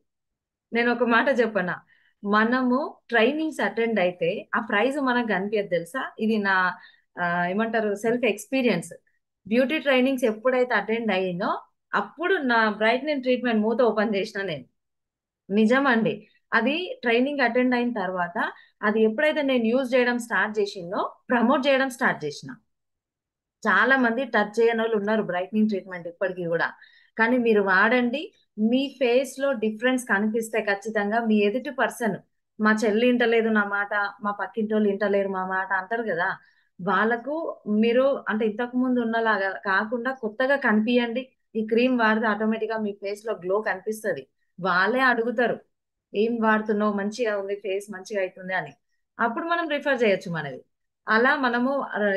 A: నేను ఒక మాట చెప్పనా, మనము ట్రైనింగ్స్ అటెండ్ అయితే ఆ ప్రైజ్ మనకు కనిపించదు తెలుసా. ఇది నా ఏమంటారు, సెల్ఫ్ ఎక్స్పీరియన్స్. బ్యూటీ ట్రైనింగ్స్ ఎప్పుడైతే అటెండ్ అయ్యిందో, అప్పుడు నా బ్రైట్నింగ్ ట్రీట్మెంట్ మూత ఓపెన్ చేసిన నేను. నిజమండి. అది ట్రైనింగ్ అటెండ్ అయిన తర్వాత, అది ఎప్పుడైతే నేను యూజ్ చేయడం స్టార్ట్ చేసిందో, ప్రమోట్ చేయడం స్టార్ట్ చేసిన. చాలా మంది టచ్ చేయని వాళ్ళు ఉన్నారు బ్రైట్నింగ్ ట్రీట్మెంట్ ఇప్పటికీ కూడా. కానీ మీరు వాడండి, మీ ఫేస్ లో డిఫరెన్స్ కనిపిస్తే ఖచ్చితంగా మీ ఎదుటి పర్సన్, మా చెల్లి ఇంటలేదు నా మాట, మా పక్కింటి వాళ్ళు ఇంటలేరు మా మాట అంటారు కదా, వాళ్ళకు మీరు అంటే ఇంతకు ముందు ఉన్నలాగా కాకుండా కొత్తగా కనిపియండి. ఈ క్రీమ్ వాడితే ఆటోమేటిక్ గా మీ ఫేస్ లో గ్లో కనిపిస్తుంది. వాళ్ళే అడుగుతారు, ఏం వాడుతున్నావు, మంచిగా ఉంది ఫేస్, మంచిగా అవుతుంది అని. అప్పుడు మనం రిఫర్ చేయొచ్చు మనది. అలా మనము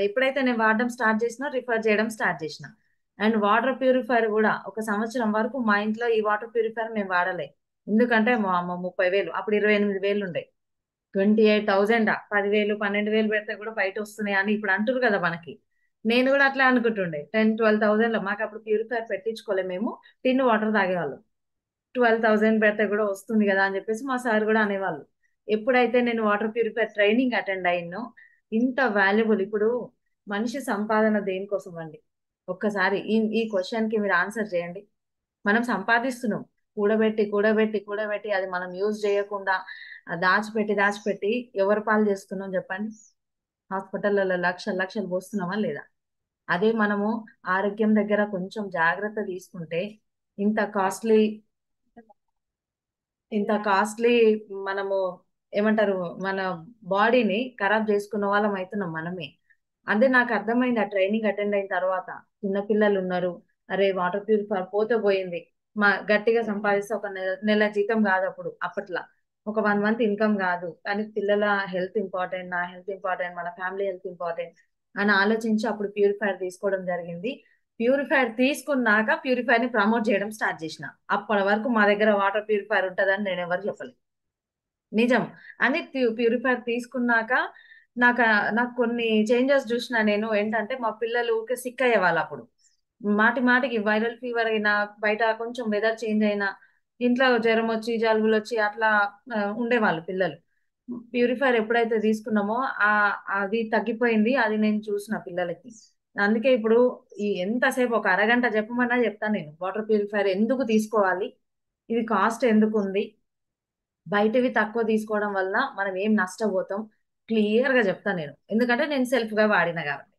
A: ఎప్పుడైతే నేను వాడడం స్టార్ట్ చేసినా, రిఫర్ చేయడం స్టార్ట్ చేసిన. అండ్ వాటర్ ప్యూరిఫైర్ కూడా ఒక సంవత్సరం వరకు మా ఇంట్లో ఈ వాటర్ ప్యూరిఫైర్ మేము వాడలే. ఎందుకంటే మా అమ్మ 30,000, అప్పుడు 28,000 ఉండే. 28,000, 10,000 12,000 పెడితే కూడా బయట వస్తున్నాయి అని ఇప్పుడు అంటారు కదా మనకి. నేను కూడా అట్లా అనుకుంటుండే, 10-12 థౌసండ్ లో మాకు అప్పుడు ప్యూరిఫైర్ పెట్టించుకోలే మేము, టిన్ వాటర్ తాగేవాళ్ళం. 12,000 పెడితే కూడా వస్తుంది కదా అని చెప్పేసి మా సార్ కూడా అనేవాళ్ళు. ఎప్పుడైతే నేను వాటర్ ప్యూరిఫైర్ ట్రైనింగ్ అటెండ్ అయ్యినో, ఇంత వాల్యుబుల్ ఇప్పుడు మనిషి సంపాదన దేనికోసం అండి? ఒక్కసారి ఈ ఈ క్వశ్చన్ కి మీరు ఆన్సర్ చేయండి. మనం సంపాదిస్తున్నాం, కూడబెట్టి కూడబెట్టి కూడబెట్టి అది మనం యూజ్ చేయకుండా దాచిపెట్టి దాచిపెట్టి ఎవరి పాలు చేస్తున్నాం చెప్పండి? హాస్పిటల్లో లక్షలు లక్షలు పోస్తున్నామా లేదా? అదే మనము ఆరోగ్యం దగ్గర కొంచెం జాగ్రత్త తీసుకుంటే ఇంత కాస్ట్లీ ఇంత కాస్ట్లీ మనము ఏమంటారు, మన బాడీని ఖరాబ్ చేసుకున్న వాళ్ళం అవుతున్నాం మనమే. అదే నాకు అర్థమైంది ఆ ట్రైనింగ్ అటెండ్ అయిన తర్వాత. చిన్నపిల్లలు ఉన్నారు, అరే వాటర్ ప్యూరిఫైర్ పోతే పోయింది, మా గట్టిగా సంపాదిస్తే ఒక నెల నెల జీతం కాదు అప్పుడు, అప్పట్లో ఒక 1 మంత్ ఇన్కమ్ కాదు, కానీ పిల్లల హెల్త్ ఇంపార్టెంట్, నా హెల్త్ ఇంపార్టెంట్, మన ఫ్యామిలీ హెల్త్ ఇంపార్టెంట్ అని ఆలోచించి అప్పుడు ప్యూరిఫైర్ తీసుకోవడం జరిగింది. ప్యూరిఫైర్ తీసుకున్నాక ప్యూరిఫైర్ ని ప్రమోట్ చేయడం స్టార్ట్ చేసిన. అప్పటి వరకు మా దగ్గర వాటర్ ప్యూరిఫైర్ ఉంటుందని నేను ఎవరు చెప్పలేదు. నిజం. అని ప్యూరిఫైర్ తీసుకున్నాక నాకు నాకు కొన్ని చేంజెస్ చూసిన నేను. ఏంటంటే మా పిల్లలు ఊరికే సిక్ అయ్యేవాళ్ళు అప్పుడు. మాటి మాటికి వైరల్ ఫీవర్ అయినా, బయట కొంచెం వెదర్ చేంజ్ అయినా, ఇంట్లో జ్వరం వచ్చి జలుబులు వచ్చి అట్లా ఉండేవాళ్ళు పిల్లలు. ప్యూరిఫైర్ ఎప్పుడైతే తీసుకున్నామో ఆ అది తగ్గిపోయింది. అది నేను చూసిన పిల్లలకి. అందుకే ఇప్పుడు ఈ ఎంతసేపు ఒక అరగంట చెప్పమన్నా చెప్తాను నేను. వాటర్ ప్యూరిఫైర్ ఎందుకు తీసుకోవాలి, ఇది కాస్ట్ ఎందుకు ఉంది, బయటవి తక్కువ తీసుకోవడం వల్ల మనం ఏం నష్టపోతాం, క్లియర్ గా చెప్తాను నేను. ఎందుకంటే నేను సెల్ఫ్ గా వాడిన కాబట్టి.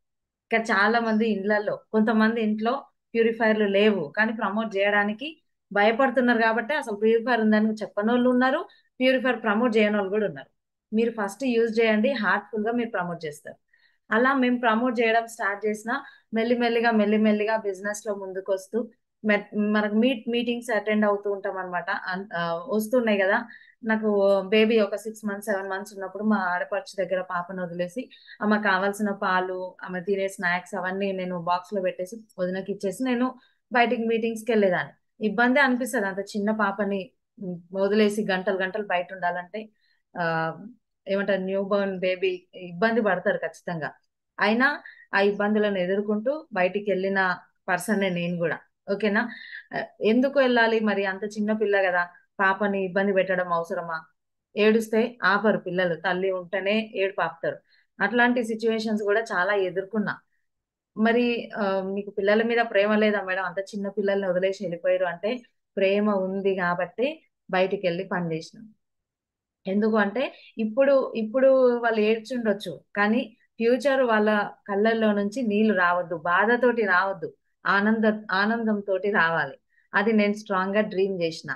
A: ఇక్కడ చాలా మంది ఇండ్లలో, కొంతమంది ఇంట్లో ప్యూరిఫైర్లు లేవు కానీ ప్రమోట్ చేయడానికి భయపడుతున్నారు కాబట్టి అసలు ప్యూరిఫైర్ ఉందని చెప్పనోళ్ళు ఉన్నారు, ప్యూరిఫైర్ ప్రమోట్ చేయని వాళ్ళు కూడా ఉన్నారు. మీరు ఫస్ట్ యూజ్ చేయండి, హార్ట్ఫుల్ గా మీరు ప్రమోట్ చేస్తారు. అలా మేము ప్రమోట్ చేయడం స్టార్ట్ చేసిన మెల్లిమెల్లిగా మెల్లిమెల్లిగా బిజినెస్ లో ముందుకు వస్తూ మనకు మీటింగ్స్ అటెండ్ అవుతూ ఉంటాం అనమాట. వస్తున్నాయి కదా. నాకు బేబీ ఒక 6 మంత్స్ 7 మంత్స్ ఉన్నప్పుడు మా ఆడపడుచు దగ్గర పాపను వదిలేసి ఆమెకు కావాల్సిన పాలు, ఆమె తినే స్నాక్స్ అవన్నీ నేను బాక్స్ లో పెట్టేసి వదినకి ఇచ్చేసి నేను బయటికి మీటింగ్స్ కి వెళ్ళేదాన్ని. ఇబ్బంది అనిపిస్తుంది అంత చిన్న పాపని వదిలేసి గంటలు గంటలు బయట ఉండాలంటే. ఆ ఏమంటారు, న్యూ బోర్న్ బేబీ ఇబ్బంది పడతారు ఖచ్చితంగా. అయినా ఆ ఇబ్బందులను ఎదుర్కొంటూ బయటికి వెళ్ళిన పర్సన్ నేను కూడా. ఓకేనా. ఆ, ఎందుకు వెళ్ళాలి మరి, అంత చిన్న పిల్ల కదా, పాపని ఇబ్బంది పెట్టడం అవసరమా? ఏడుస్తే ఆపరు పిల్లలు, తల్లి ఉంటేనే ఏడుపు ఆపుతారు. అట్లాంటి సిచ్యువేషన్స్ కూడా చాలా ఎదుర్కొన్నా. మరి ఆ, మీకు పిల్లల మీద ప్రేమ లేదా మేడం, అంత చిన్న పిల్లల్ని వదిలేసి వెళ్ళిపోయారు అంటే? ప్రేమ ఉంది కాబట్టి బయటికి వెళ్ళి పని చేసినాం. ఎందుకు అంటే ఇప్పుడు ఇప్పుడు వాళ్ళు ఏడ్చుండొచ్చు కానీ ఫ్యూచర్ వాళ్ళ కళ్ళల్లో నుంచి నీళ్లు రావద్దు, బాధతోటి రావద్దు, ఆనంద ఆనందంతో రావాలి. అది నేను స్ట్రాంగ్ గా డ్రీమ్ చేసిన.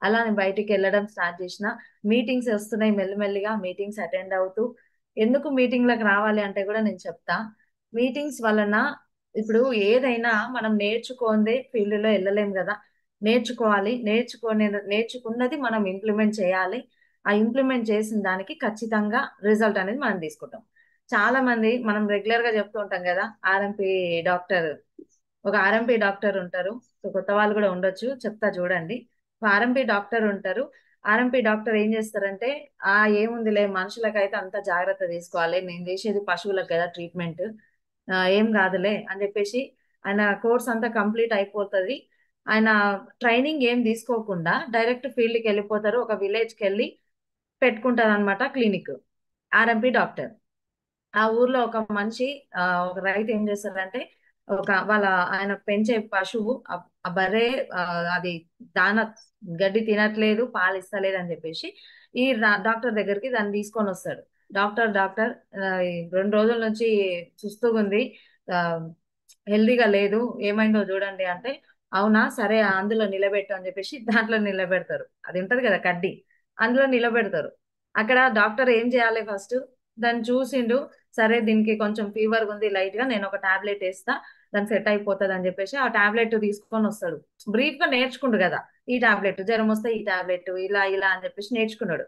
A: అలా నేను బయటికి వెళ్ళడం స్టార్ట్ చేసిన. మీటింగ్స్ వస్తున్నాయి, మెల్లిమెల్లిగా మీటింగ్స్ అటెండ్ అవుతూ. ఎందుకు మీటింగ్లకు రావాలి అంటే కూడా నేను చెప్తా. మీటింగ్స్ వలన ఇప్పుడు ఏదైనా మనం నేర్చుకోందే ఫీల్డ్ లో వెళ్ళలేం కదా. నేర్చుకోవాలి, నేర్చుకున్నది మనం ఇంప్లిమెంట్ చేయాలి. ఆ ఇంప్లిమెంట్ చేసిన దానికి ఖచ్చితంగా రిజల్ట్ అనేది మనం తీసుకుంటాం. చాలా మంది మనం రెగ్యులర్ గా చెప్తూ ఉంటాం కదా, ఆర్ఎంపీ డాక్టర్, ఒక ఆర్ఎంపీ డాక్టర్ ఉంటారు. సో కొత్త వాళ్ళు కూడా ఉండొచ్చు, చెప్తా చూడండి. ఆర్ఎంపీ డాక్టర్ ఉంటారు. ఆర్ఎంపీ డాక్టర్ ఏం చేస్తారంటే, ఏముందిలే మనుషులకైతే అంత జాగ్రత్త తీసుకోవాలి, నేను చేసేది పశువులకు కదా ట్రీట్మెంట్, ఏం కాదులే అని చెప్పేసి ఆయన కోర్స్ అంతా కంప్లీట్ అయిపోతుంది. ఆయన ట్రైనింగ్ ఏం తీసుకోకుండా డైరెక్ట్ ఫీల్డ్కి వెళ్ళిపోతారు. ఒక విలేజ్కి వెళ్ళి పెట్టుకుంటారు అనమాట క్లినిక్, ఆర్ఎంపీ డాక్టర్. ఆ ఊర్లో ఒక మనిషి, ఒక రైతు ఏం చేస్తారంటే, వాళ్ళ ఆయన పెంచే పశువు, ఆ బర్రె, ఆ, అది దాన గడ్డి తినట్లేదు, పాలు ఇస్తలేదు అని చెప్పేసి ఈ డాక్టర్ దగ్గరికి దాన్ని తీసుకొని వస్తాడు. డాక్టర్ ఈ 2 రోజుల నుంచి సుస్తుగా ఉంది, హెల్దీగా లేదు, ఏమైందో చూడండి అంటే, అవునా సరే అందులో నిలబెట్టు అని చెప్పేసి దాంట్లో నిలబెడతారు. అది ఉంటది కదా కడ్డి, అందులో నిలబెడతారు. అక్కడ డాక్టర్ ఏం చేయాలి ఫస్ట్, దాన్ని చూసిండు, సరే దీనికి కొంచెం ఫీవర్ ఉంది లైట్ గా, నేను ఒక టాబ్లెట్ వేస్తా, దాన్ని సెట్ అయిపోతుంది అని చెప్పేసి ఆ టాబ్లెట్ తీసుకొని వస్తాడు. బ్రీఫ్ గా నేర్చుకుండు కదా, ఈ టాబ్లెట్ జ్వరం వస్తే ఈ టాబ్లెట్ ఇలా ఇలా అని చెప్పేసి నేర్చుకున్నాడు.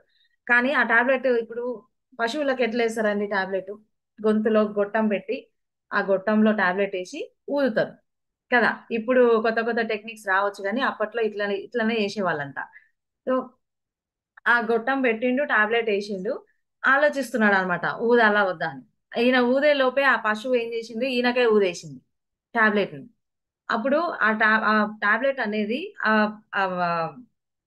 A: కానీ ఆ టాబ్లెట్ ఇప్పుడు పశువులకు ఎట్లా వేస్తారండి టాబ్లెట్? గొంతులో గొట్టం పెట్టి ఆ గొట్టంలో టాబ్లెట్ వేసి ఊదుతారు కదా. ఇప్పుడు కొత్త కొత్త టెక్నిక్స్ రావచ్చు కానీ అప్పట్లో ఇట్లనే ఇట్లనే చేసేవాళ్ళంట. సో ఆ గొట్టం పెట్టిండు, టాబ్లెట్ వేసిండు, ఆలోచిస్తున్నాడు అనమాట ఊదాలా వద్దా అని. ఈయన ఊదే లోపే ఆ పశువు ఏం చేసింది, ఈయనకే ఊదేసింది టాబ్లెట్ ని. అప్పుడు ఆ టాబ్లెట్ అనేది ఆ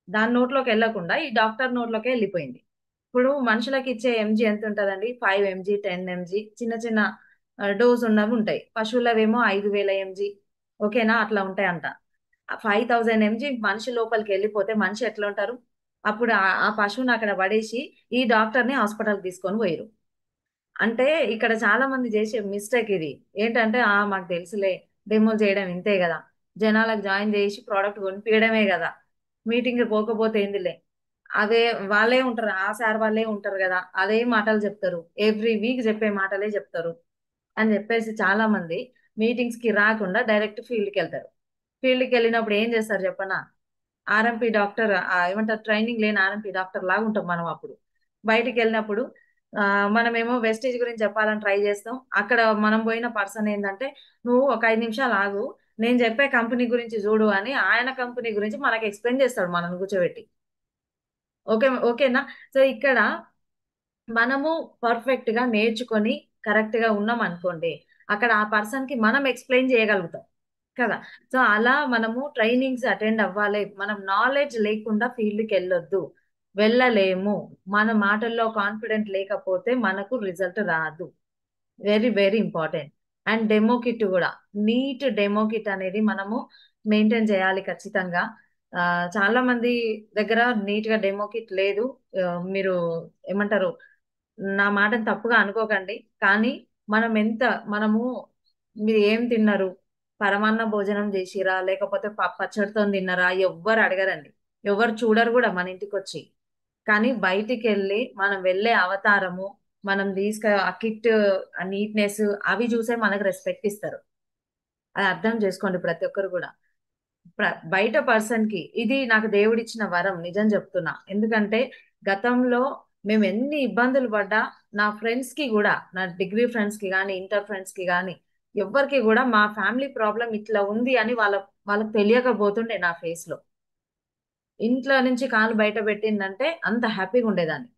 A: దాని నోట్లోకి వెళ్ళకుండా ఈ డాక్టర్ నోట్లోకి వెళ్ళిపోయింది. ఇప్పుడు మనుషులకి ఇచ్చే ఎంజీ ఎంత ఉంటుందండి? 5 mg, 10 mg చిన్న చిన్న డోస్ ఉన్నవి ఉంటాయి. పశువులవేమో 5,000 mg. ఓకేనా? అట్లా ఉంటాయంట. 5,000 mg మనిషి లోపలికి వెళ్ళిపోతే మనిషి ఎట్లా ఉంటారు? అప్పుడు ఆ పశువుని అక్కడ పడేసి ఈ డాక్టర్ని హాస్పిటల్కి తీసుకొని పోయారు. అంటే ఇక్కడ చాలా మంది చేసే మిస్టేక్ ఇది. ఏంటంటే, మాకు తెలుసులే, డెమో చేయడం ఇంతే గదా! జనాలకు జాయిన్ చేసి ప్రోడక్ట్ కొనిపియడమే గదా! మీటింగ్‌కి పోకపోతే ఏందిలే. అదే వాళ్ళే ఉంటారు. ఆ సార్ వాళ్ళే ఉంటారు గదా! అదే మాటలు చెప్తారు. ఎవ్రీ వీక్ చెప్పే మాటలే చెప్తారు. అని చెప్పేసి చాలా మంది మీటింగ్స్‌కి రాకుండా డైరెక్ట్ ఫీల్డ్‌కెళ్తారు. ఫీల్డ్‌కెళ్ళినప్పుడు ఏం చేస్తారు చెప్పనా? ఆర్ఎంపీ డాక్టర్, ఏమంటారు, ట్రైనింగ్ లేని ఆర్ఎంపీ డాక్టర్ లాగా ఉంటాం మనం అప్పుడు. బయటికెళ్ళినప్పుడు మనమేమో వెస్టేజ్ గురించి చెప్పాలని ట్రై చేస్తాం. అక్కడ మనం పోయిన పర్సన్ ఏందంటే, "నువ్వు ఒక 5 నిమిషాలు ఆగు. నేను చెప్పే కంపెనీ గురించి చూడు" అని ఆయన కంపెనీ గురించి మనకు ఎక్స్‌ప్లెయిన్ చేస్తాడు మనల్ని కూర్చోబెట్టి. ఓకేనా? సో, ఇక్కడ మనము పర్ఫెక్ట్‌గా నేర్చుకొని కరెక్ట్‌గా ఉన్నామనుకోండి, అక్కడ ఆ పర్సన్‌కి మనం ఎక్స్‌ప్లెయిన్ చేయగలుగుతాం. కదా! సో, అలా మనము ట్రైనింగ్స్ అటెండ్ అవ్వాలి. మనం నాలెడ్జ్ లేకుండా ఫీల్డ్‌కెళ్ళొద్దు. వెళ్ళలేము. మన మాటల్లో కాన్ఫిడెంట్ లేకపోతే మనకు రిజల్ట్ రాదు. Very, very important. And demo kit గూడా. నీట్ డెమో కిట్ అనేది మనము మెయింటైన్ చేయాలి ఖచ్చితంగా. చాలా మంది దగ్గర నీట్‌గా డెమో కిట్ లేదు. మీరు ఏమంటారు? నా మాటని తప్పుగా అనుకోకండి. కానీ మనము మీరు ఏం తిన్నారు? పరమాన్న భోజనం జేసిర్రా? లేకపోతే పచ్చడితోని తిన్నారా? ఎవ్వరు అడగరండి. ఎవరు చూడరు గూడా మన ఇంటికొచ్చి. కానీ బయటికెళ్ళి మనం వెళ్ళే అవతారము, మనం ఆ కిట్, ఆ నీట్‌నెస్ అవి చూసే మనకు రెస్పెక్ట్ ఇస్తారు. అది అర్థం చేసుకోండి ప్రతి ఒక్కరు గూడా. ప్ర బయట పర్సన్‌కి ఇది నాకు దేవుడిచ్చిన వరం, నిజం చెప్తున్నా. ఎందుకంటే గతంలో మేమెన్ని ఇబ్బందులు పడ్డా, నా ఫ్రెండ్స్‌కి గూడా, నా డిగ్రీ ఫ్రెండ్స్‌కి గాని, ఇంటర్ ఫ్రెండ్స్‌కి గాని, ఎవ్వరికీ గూడా మా ఫ్యామిలీ ప్రాబ్లమ్ ఇట్లా ఉంది అని వాళ్ళకి తెలియకపోతుండే నా ఫేస్‌లో. ఇంట్లో నుంచి కాలు బయట పెట్టిందంటే అంత హ్యాపీగా ఉండేదాన్ని.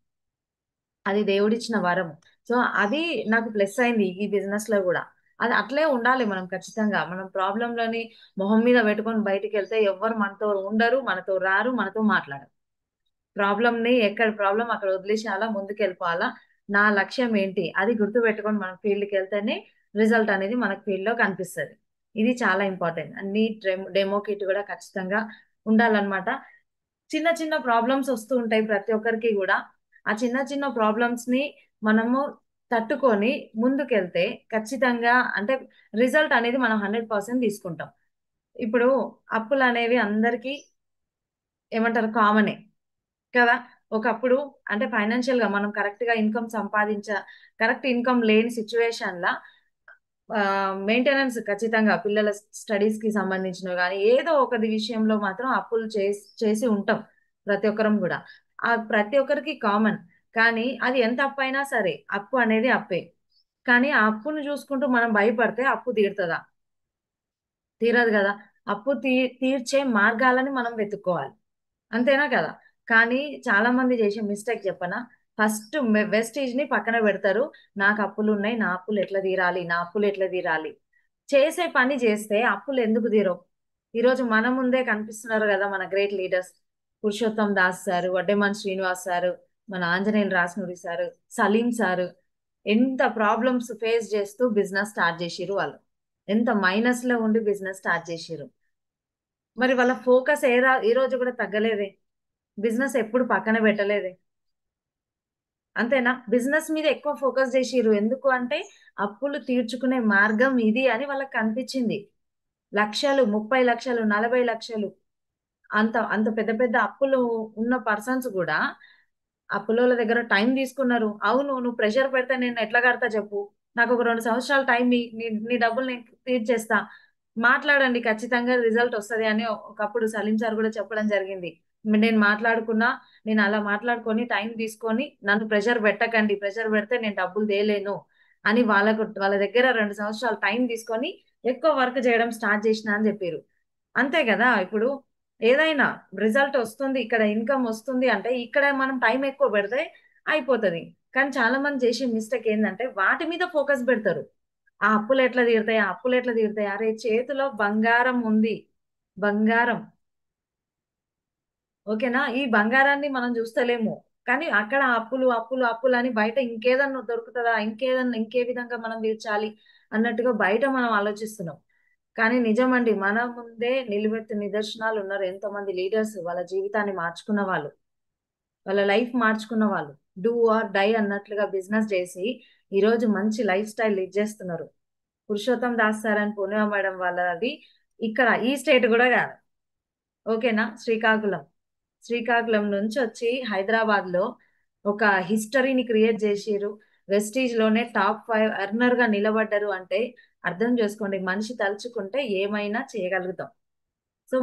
A: అది దేవుడిచ్చిన వరం. సో, అది నాకు ప్లస్ అయింది ఈ బిజినెస్‌లో గూడా. అది అట్లే ఉండాలి మనం ఖచ్చితంగా. మనం ప్రాబ్లమ్‌లని మొహం మీద పెట్టుకొని బయటికెళ్తే ఎవ్వరు మనతో ఉండరు, మనతో రారు, మనతో మాట్లాడరు. ప్రాబ్లమ్‌ని ఎక్కడ ప్రాబ్లమ్ అక్కడ వదిలేసేయాలా, ముందుకెళ్ళిపోవాలా. నా లక్ష్యం ఏంటి? అది గుర్తుపెట్టుకొని మనం ఫీల్డ్‌కెళ్తేనే రిజల్ట్ అనేది మనకు ఫీల్డ్‌లో కనిపిస్తది. ఇది చాలా ఇంపార్టెంట్. అన్ని డెమో కిట్ గూడా ఖచ్చితంగా ఉండాలన్నమాట. చిన్న చిన్న ప్రాబ్లమ్స్ వస్తూ ఉంటాయి ప్రతి ఒక్కరికి గూడా. ఆ చిన్న చిన్న ప్రాబ్లమ్స్‌ని మనము తట్టుకొని ముందుకెళ్తే ఖచ్చితంగా అంటే రిజల్ట్ అనేది మనం 100% తీసుకుంటాం. ఇప్పుడు అప్పులనేవి అందరికీ ఏమంటారు, కామనే కదా! ఒకప్పుడు అంటే ఫైనాన్షియల్‌గా మనం కరెక్ట్‌గా కరెక్ట్ ఇన్‌కమ్ లేని సిట్యుయేషన్‌ల మెయింటెనెన్స్ ఖచ్చితంగా పిల్లల స్టడీస్‌కి సంబంధించినవి గాని, ఏదో ఒకటి విషయంలో మాత్రం అప్పులు చేసి ఉంటాం. ప్రతి ఒక్కరం గూడా. ప్రతి ఒక్కరికి కామన్. కానీ అది ఎంత అప్పయినా సరే, అప్పు అనేది అప్పే. కానీ ఆ అప్పుని జూసుకుంటూ మనం భయపడితే అప్పు తీరుతదా? తీరదు గదా! అప్పు తీర్చే మార్గాలని మనం వెతుక్కోవాలి. అంతేనా కదా! కానీ చాలా మంది చేసే మిస్టేక్ చెప్పనా? ఫస్ట్ వెస్టీజ్‌ని పక్కన పెడతారు. నాకు అప్పులున్నాయి. నా అప్పులు ఎట్లా తీరాలి? నా అప్పులు ఎట్లా తీరాలి? చేసే పని చేస్తే అప్పులు ఎందుకు తీరవు? ఈరోజు మన ముందే కనిపిస్తున్నారు గదా! మన great leaders. Purushottam Das sir, Vaddemani Srinivas sir, మన ఆంజనేయులు రాసనూరి సారు, సలీం సారు. ఎంత ప్రాబ్లమ్స్ ఫేస్ చేస్తూ బిజినెస్ స్టార్ట్ చేసిర్రు వాళ్ళు. ఎంత మైనస్‌లో ఉండి బిజినెస్ స్టార్ట్ చేసిర్రు. మరి వాళ్ళ ఫోకస్ ఏ రోజు కూడా తగ్గలేదే. బిజినెస్ ఎప్పుడు పక్కన పెట్టలేదే. అంతేనా? బిజినెస్ మీద ఎక్కువ ఫోకస్ జేషిర్రు. ఎందుకు అంటే, అప్పులు తీర్చుకునే మార్గం ఇది అని వాళ్ళకి కనిపిచ్చింది. లక్షలు, 30,00,000, 40,00,000 అంత అంత పెద్ద పెద్ద అప్పులు ఉన్న పర్సన్స్ గూడా అప్పులోళ్ళ దగ్గర టైం తీసుకున్నారు. అవును, నువ్వు ప్రెషర్ పెడితే నేను ఎట్లా కడతా చెప్పు? నాకొక 2 సంవత్సరాలు టైం ఇయ్యి. నీ డబ్బులు నేను తీర్చేస్తా. మాట్లాడండి, ఖచ్చితంగా రిజల్ట్ ఒస్తది అని ఒకప్పుడు సలీం సార్ గూడా చెప్పడం జరిగింది. నేను మాట్లాడుకున్నా, నేను అలా మాట్లాడుకొని టైం తీసుకొని నన్ను ప్రెషర్ పెట్టకండి. ప్రెషర్ పెడితే నేను డబ్బులు తేలేను అని వాళ్ళ దగ్గర 2 సంవత్సరాలు టైం తీసుకొని ఎక్కువ వర్క్ చేయడం స్టార్ట్ చేసినా అని చెప్పిర్రు. అంతే గదా! ఇప్పుడు ఏదైనా రిజల్ట్ ఒస్తుంది, ఇక్కడ ఇన్‌కమ్ ఒస్తుంది అంటే, ఇక్కడ మనం టైం ఎక్కువ పెడితే అయిపోతది. కానీ చాలా మంది చేసే మిస్టేక్ ఏందంటే, వాటి మీద ఫోకస్ బెడతారు. ఆ అప్పులెట్లా తీరుతాయి? ఆ అప్పులెట్లా తీరుతాయి? అరే! చేతిలో బంగారం ఉంది. బంగారం ఓకేనా? ఈ బంగారాన్ని మనం చూస్తలేము. కానీ అక్కడ అప్పులు, అప్పులు, అప్పులు అని బయట ఇంకేదన్నా దొరుకుతదా? ఇంకేదన్నా ఇంకే విధంగా మనం తీర్చాలి అన్నట్టుగా బయట మనం ఆలోచిస్తున్నాం. కానీ నిజమండి, మన ముందే నిలువెత్తు నిదర్శనాలు ఉన్నారు. ఎంతోమంది లీడర్స్ వాళ్ళ జీవితాన్ని మార్చుకున్న వాళ్ళు, వాళ్ళ లైఫ్ మార్చుకున్న వాళ్ళు, డూ ఆర్ డై అన్నట్లుగా బిజినెస్ చేసి ఈరోజు మంచి లైఫ్ స్టైల్ లీడ్ చేస్తున్నారు. పురుషోత్తం దాస్ సార్ అని పూర్ణిమ మేడం వాళ్ళది ఇక్కడ ఈ స్టేట్ కూడా కాదు. ఓకేనా? శ్రీకాకుళం నుంచి వచ్చి హైదరాబాద్ లో ఒక హిస్టరీని క్రియేట్ చేసిర్రు. వెస్టీజ్ లోనే టాప్ 5 ఎర్నర్ గా నిలబడ్డారు అంటే అర్థం చేసుకోండి, మనిషి తలుచుకుంటే ఏమైనా చేయగలుగుతాం. సో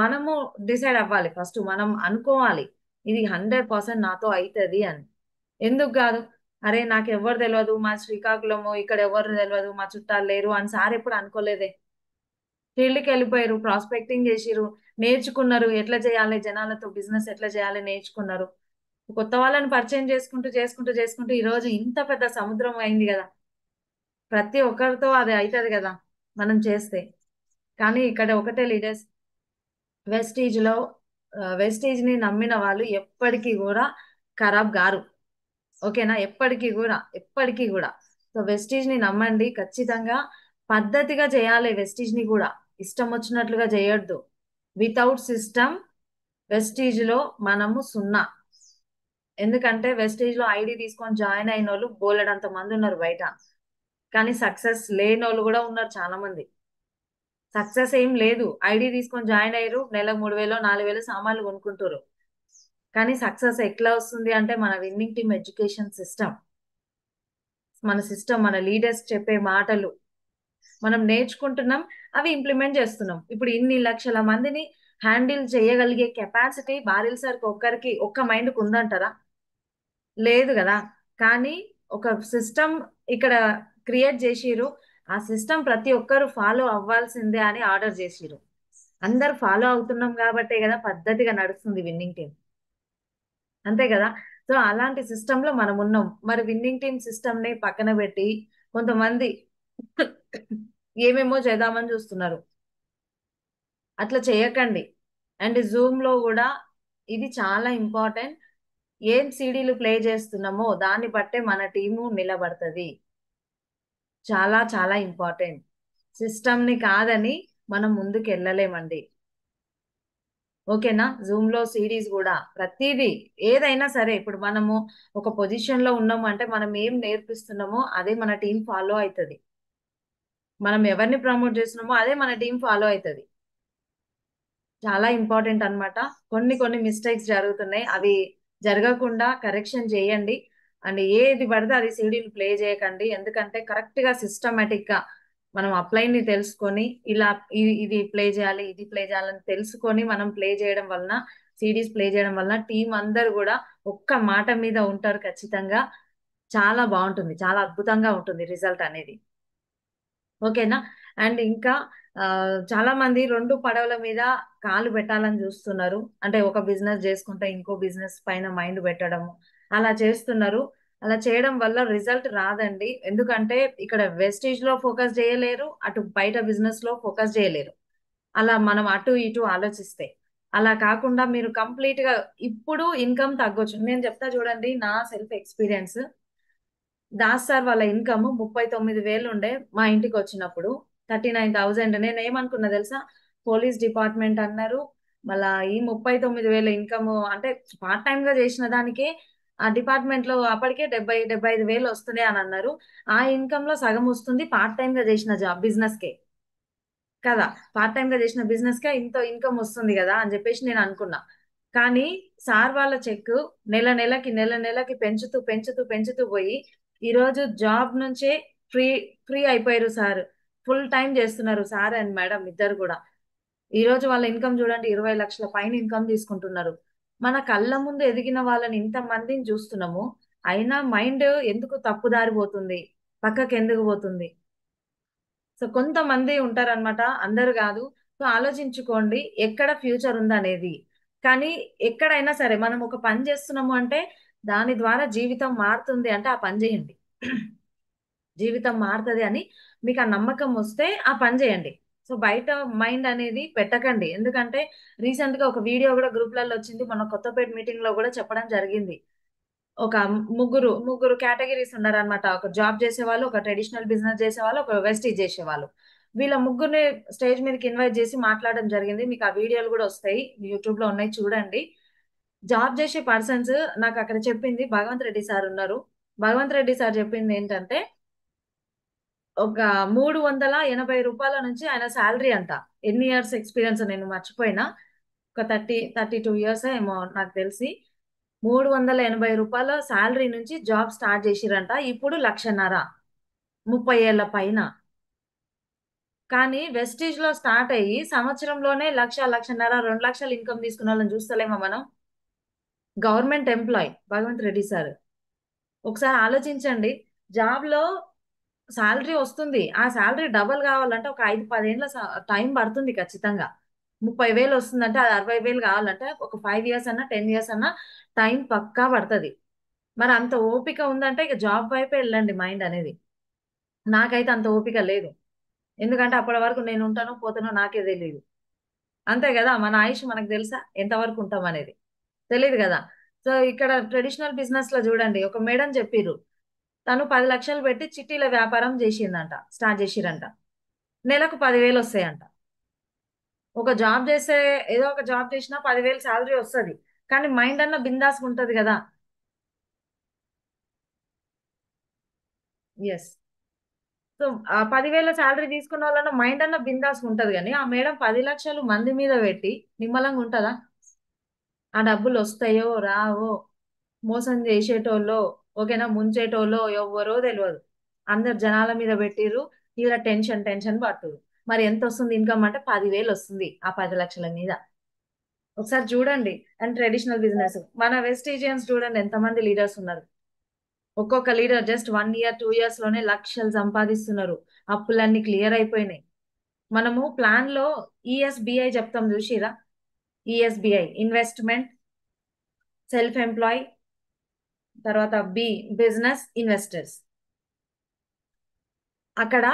A: మనము డిసైడ్ అవ్వాలి. ఫస్ట్ మనం అనుకోవాలి ఇది 100% నాతో అవుతుంది అని. ఎందుకు కాదు? అరే నాకు ఎవరు తెలియదు, మా శ్రీకాకుళము ఇక్కడ ఎవరు తెలియదు, మా చుట్టాలు లేరు అని సార్ ఎప్పుడు అనుకోలేదే. ఫీల్డ్కి వెళ్ళిపోయారు, ప్రాస్పెక్టింగ్ చేసిర్రు, నేర్చుకున్నారు ఎట్లా చేయాలి, జనాలతో బిజినెస్ ఎట్లా చేయాలి నేర్చుకున్నారు. కొత్త వాళ్ళని పరిచయం చేసుకుంటూ చేసుకుంటూ చేసుకుంటూ ఈ రోజు ఇంత పెద్ద సముద్రం అయింది కదా. ప్రతి ఒక్కరితో అది అవుతుంది కదా మనం చేస్తే. కానీ ఇక్కడ ఒకటే లీడర్స్, వెస్టీజ్ లో వెస్టీజ్ ని నమ్మిన వాళ్ళు ఎప్పటికీ కూడా ఖరాబ్ గారు. ఓకేనా? ఎప్పటికీ కూడా, ఎప్పటికీ కూడా. సో వెస్టీజ్ ని నమ్మండి ఖచ్చితంగా. పద్ధతిగా చేయాలి వెస్టీజ్ ని కూడా, ఇష్టం వచ్చినట్లుగా చేయొద్దు. వితౌట్ సిస్టమ్ వెస్టీజ్ లో మనము సున్నా. ఎందుకంటే వెస్టీజ్ లో ఐడి తీసుకొని జాయిన్ అయిన వాళ్ళు బోలెడంత మంది ఉన్నారు బయట. కానీ సక్సెస్ లేని వాళ్ళు కూడా ఉన్నారు చాలా మంది. సక్సెస్ ఏం లేదు, ఐడి తీసుకొని జాయిన్ అయ్యారు, నెలకు 3,000 4,000 సామాన్లు కొనుక్కుంటారు. కానీ సక్సెస్ ఎట్లా వస్తుంది అంటే మన విన్నింగ్ టీమ్ ఎడ్యుకేషన్ సిస్టమ్, మన సిస్టమ్, మన లీడర్స్ చెప్పే మాటలు మనం నేర్చుకుంటున్నాం, అవి ఇంప్లిమెంట్ చేస్తున్నాం. ఇప్పుడు ఇన్ని లక్షల మందిని హ్యాండిల్ చేయగలిగే కెపాసిటీ బారిల్ సార్ ఒక్కరికి, ఒక్క మైండ్కి ఉందంటారా? లేదు కదా. కానీ ఒక సిస్టమ్ ఇక్కడ క్రియేట్ చేసిరు. ఆ సిస్టమ్ ప్రతి ఒక్కరు ఫాలో అవ్వాల్సిందే అని ఆర్డర్ చేసిరు. అందరు ఫాలో అవుతున్నాం కాబట్టే కదా పద్ధతిగా నడుస్తుంది విన్నింగ్ టీం. అంతే కదా. సో అలాంటి సిస్టమ్ లో మనం ఉన్నాం. మరి విన్నింగ్ టీం సిస్టమ్ ని పక్కన పెట్టి కొంతమంది ఏమేమో చేద్దామని చూస్తున్నారు. అట్లా చేయకండి. అండ్ జూమ్ లో కూడా ఇది చాలా ఇంపార్టెంట్. ఏం సీడీలు ప్లే చేస్తున్నామో దాన్ని బట్టే మన టీము నిలబడుతుంది. చాలా చాలా ఇంపార్టెంట్. సిస్టమ్ ని కాదని మనం ముందుకు వెళ్ళలేమండి. ఓకేనా? జూమ్ లో సిరీస్ కూడా ప్రతిదీ ఏదైనా సరే, ఇప్పుడు మనము ఒక పొజిషన్ లో ఉన్నాము అంటే మనం ఏం నేర్పిస్తున్నామో అదే మన టీం ఫాలో అవుతుంది. మనం ఎవరిని ప్రమోట్ చేస్తున్నామో అదే మన టీం ఫాలో అవుతుంది. చాలా ఇంపార్టెంట్ అన్నమాట. కొన్ని కొన్ని మిస్టేక్స్ జరుగుతున్నాయి, అవి జరగకుండా కరెక్షన్ చేయండి. అండ్ ఏది పడితే అది సీడీలు ప్లే చేయకండి. ఎందుకంటే కరెక్ట్ గా సిస్టమేటిక్ గా మనం అప్లైని తెలుసుకొని ఇలా ఇది ప్లే చేయాలి, ఇది ప్లే చేయాలని తెలుసుకొని మనం ప్లే చేయడం వలన, సిడీస్ ప్లే చేయడం వలన టీం అందరు కూడా ఒక్క మాట మీద ఉంటారు ఖచ్చితంగా. చాలా బాగుంటుంది, చాలా అద్భుతంగా ఉంటుంది రిజల్ట్ అనేది. ఓకేనా? అండ్ ఇంకా ఆ, చాలా మంది 2 పడవల మీద కాలు పెట్టాలని చూస్తున్నారు. అంటే ఒక బిజినెస్ చేసుకుంటే ఇంకో బిజినెస్ పైన మైండ్ పెట్టడము అలా చేస్తున్నారు. అలా చేయడం వల్ల రిజల్ట్ రాదండి. ఎందుకంటే ఇక్కడ వెస్టేజ్ లో ఫోకస్ చేయలేరు, అటు బయట బిజినెస్ లో ఫోకస్ చేయలేరు. అలా మనం అటు ఇటు ఆలోచిస్తే అలా కాకుండా మీరు కంప్లీట్ గా ఇప్పుడు ఇన్కమ్ తగ్గొచ్చు. నేను చెప్తా చూడండి, నా సెల్ఫ్ ఎక్స్పీరియన్స్. దాస్ సార్ వాళ్ళ ఇన్కమ్ 39,000 ఉండే మా ఇంటికి వచ్చినప్పుడు. 39,000. నేను ఏమనుకున్నా తెలుసా? పోలీస్ డిపార్ట్మెంట్ అన్నారు, మళ్ళా ఈ 39,000 ఇన్కమ్ అంటే పార్ట్ టైం గా చేసిన దానికే ఆ డిపార్ట్మెంట్ లో అప్పటికే 70-75 వేలు వస్తున్నాయి అని అన్నారు. ఆ ఇన్కమ్ లో సగం వస్తుంది పార్ట్ టైం గా చేసిన జాబ్ బిజినెస్ కే కదా. పార్ట్ టైం గా చేసిన బిజినెస్ కే ఇంత ఇన్కమ్ వస్తుంది కదా అని చెప్పేసి నేను అనుకున్నా. కానీ సార్ వాళ్ళ చెక్ నెల నెలకి పెంచుతూ పెంచుతూ పెంచుతూ పోయి ఈ రోజు జాబ్ నుంచే ఫ్రీ ఫ్రీ అయిపోయారు సార్. ఫుల్ టైం చేస్తున్నారు సార్ అండ్ మేడం ఇద్దరు కూడా. ఈ రోజు వాళ్ళ ఇన్కమ్ చూడండి, 20 లక్షల పైన ఇన్కమ్ తీసుకుంటున్నారు. మన కళ్ళ ముందు ఎదిగిన వాళ్ళని ఇంత మందిని చూస్తున్నాము, అయినా మైండ్ ఎందుకు తప్పుదారి పోతుంది, పక్కకి ఎందుకు పోతుంది? సో కొంతమంది ఉంటారన్నమాట, అందరు కాదు. సో ఆలోచించుకోండి ఎక్కడ ఫ్యూచర్ ఉందనేది. కానీ ఎక్కడైనా సరే మనం ఒక పని చేస్తున్నాము అంటే దాని ద్వారా జీవితం మారుతుంది అంటే ఆ పని చేయండి. జీవితం మారుతుంది అని మీకు ఆ నమ్మకం వస్తే ఆ పని చేయండి. సో బయట మైండ్ అనేది పెట్టకండి. ఎందుకంటే రీసెంట్ గా ఒక వీడియో కూడా గ్రూప్లలో వచ్చింది. మన కొత్తపేట మీటింగ్ లో కూడా చెప్పడం జరిగింది. ఒక ముగ్గురు ముగ్గురు కేటగిరీస్ ఉన్నారనమాట. ఒక జాబ్ చేసేవాళ్ళు, ఒక ట్రెడిషనల్ బిజినెస్ చేసేవాళ్ళు, ఒక వెస్టీజ్ చేసేవాళ్ళు. వీళ్ళ ముగ్గురిని స్టేజ్ మీదకి ఇన్వైట్ చేసి మాట్లాడడం జరిగింది. మీకు ఆ వీడియోలు కూడా వస్తాయి, యూట్యూబ్ లో ఉన్నాయి, చూడండి. జాబ్ చేసే పర్సన్స్ నాకు అక్కడ చెప్పింది భగవంత్ రెడ్డి సార్ ఉన్నారు. భగవంత్ రెడ్డి సార్ చెప్పింది ఏంటంటే ఒక రూ. 380 నుంచి ఆయన శాలరీ అంట. ఎన్ని ఇయర్స్ ఎక్స్పీరియన్స్ నేను మర్చిపోయినా, ఒక 32 ఇయర్స్ ఏమో నాకు తెలిసి. రూ. 380 శాలరీ నుంచి జాబ్ స్టార్ట్ చేసిరంట. ఇప్పుడు 1,50,000, 30 ఏళ్ల పైన. కానీ వెస్టీజ్ లో స్టార్ట్ అయ్యి సంవత్సరంలోనే 1,00,000, 1,50,000, 2 లక్షలు ఇన్కమ్ తీసుకున్న వాళ్ళని చూస్తలేమా మనం? Government employee Bhagwant Reddy sir. ఒకసారి ఆలోచించండి. జాబ్ లో శాలరీ వస్తుంది, ఆ శాలరీ డబల్ కావాలంటే ఒక 5-10 ఏళ్ళ టైం పడుతుంది ఖచ్చితంగా. 30,000 వస్తుందంటే అది 60,000 కావాలంటే ఒక 5 ఇయర్స్ అన్నా 10 ఇయర్స్ అన్నా టైం పక్కా పడుతుంది. మరి అంత ఓపిక ఉందంటే ఇక జాబ్ వైపే వెళ్ళండి మైండ్ అనేది. నాకైతే అంత ఓపిక లేదు. ఎందుకంటే అప్పటి వరకు నేను ఉంటానో పోతానో నాకే తెలియదు. అంతే కదా, మన ఆయుష్ మనకు తెలుసా ఎంతవరకు ఉంటాం అనేది? తెలియదు కదా. సో ఇక్కడ ట్రెడిషనల్ బిజినెస్ లో చూడండి, ఒక మేడం చెప్పిర్రు, తను 10 లక్షలు పెట్టి చిట్టీల వ్యాపారం చేసిందంట, స్టార్ట్ చేసిరంట. నెలకు 10,000 వస్తాయంట. ఒక జాబ్ చేస్తే, ఏదో ఒక జాబ్ చేసినా 10,000 శాలరీ వస్తుంది. కానీ మైండ్ అన్న బిందాస్ ఉంటది కదా. ఎస్. సో ఆ 10,000 శాలరీ తీసుకున్న వాళ్ళన్న మైండ్ అన్న బిందాస్ ఉంటది. కానీ ఆ మేడం 10 లక్షలు మంది మీద పెట్టి నిమ్మలంగా ఉంటదా? ఆ డబ్బులు వస్తాయో రావో, మోసం చేసేటోళ్ళో, ఓకేనా, ముంచేటోళ్ళో ఎవ్వరో తెలియదు. అందరు జనాల మీద పెట్టిర్రు. ఇలా టెన్షన్ టెన్షన్ పడుతుంది. మరి ఎంత వస్తుంది ఇన్కమ్ అంటే 10,000 వస్తుంది ఆ 10 లక్షల మీద. ఒకసారి చూడండి. అండ్ ట్రెడిషనల్ బిజినెస్ మన వెస్టీజియన్స్ చూడండి, ఎంతమంది లీడర్స్ ఉన్నారు. ఒక్కొక్క లీడర్ జస్ట్ 1 ఇయర్ 2 ఇయర్స్ లోనే లక్షలు సంపాదిస్తున్నారు. అప్పులన్నీ క్లియర్ అయిపోయినాయి. మనము ప్లాన్ లో ఈఎస్బిఐ చెప్తాం, చూసిరా? ఈఎస్బిఐ ఇన్వెస్ట్మెంట్, సెల్ఫ్ ఎంప్లాయ్, తర్వాత బిజినెస్ ఇన్వెస్టర్స్. అక్కడ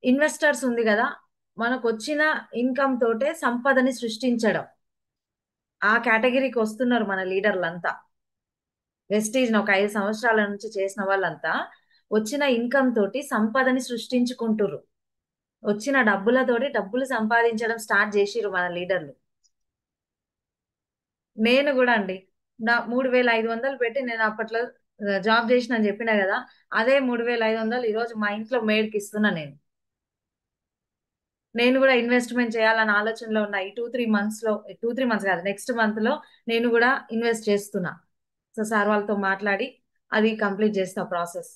A: ఇన్వెస్టర్స్ ఉంది కదా, మనకు వచ్చిన ఇన్కమ్ తోటే సంపదని సృష్టించడం. ఆ కేటగిరీకి వస్తున్నారు మన లీడర్లంతా. వెస్టీజ్ ఒక 5 సంవత్సరాల నుంచి చేసిన వాళ్ళంతా వచ్చిన ఇన్కమ్ తోటి సంపదని సృష్టించుకుంటురు. వచ్చిన డబ్బులతోటి డబ్బులు సంపాదించడం స్టార్ట్ చేసిరు మన లీడర్లు. నేను కూడా అండి, నా 3,500 పెట్టి నేను అప్పట్లో జాబ్ చేసిన అని చెప్పిన కదా, అదే 3,500 ఈరోజు మా ఇంట్లో మేడ్కి ఇస్తున్నా నేను. నేను కూడా ఇన్వెస్ట్మెంట్ చేయాలని ఆలోచనలో ఉన్నా. ఈ 2-3 మంత్స్ లో, 2-3 మంత్స్ కాదు, నెక్స్ట్ మంత్ లో నేను కూడా ఇన్వెస్ట్ చేస్తున్నా. సో సార్ వాళ్ళతో మాట్లాడి అది కంప్లీట్ చేస్తా ప్రాసెస్.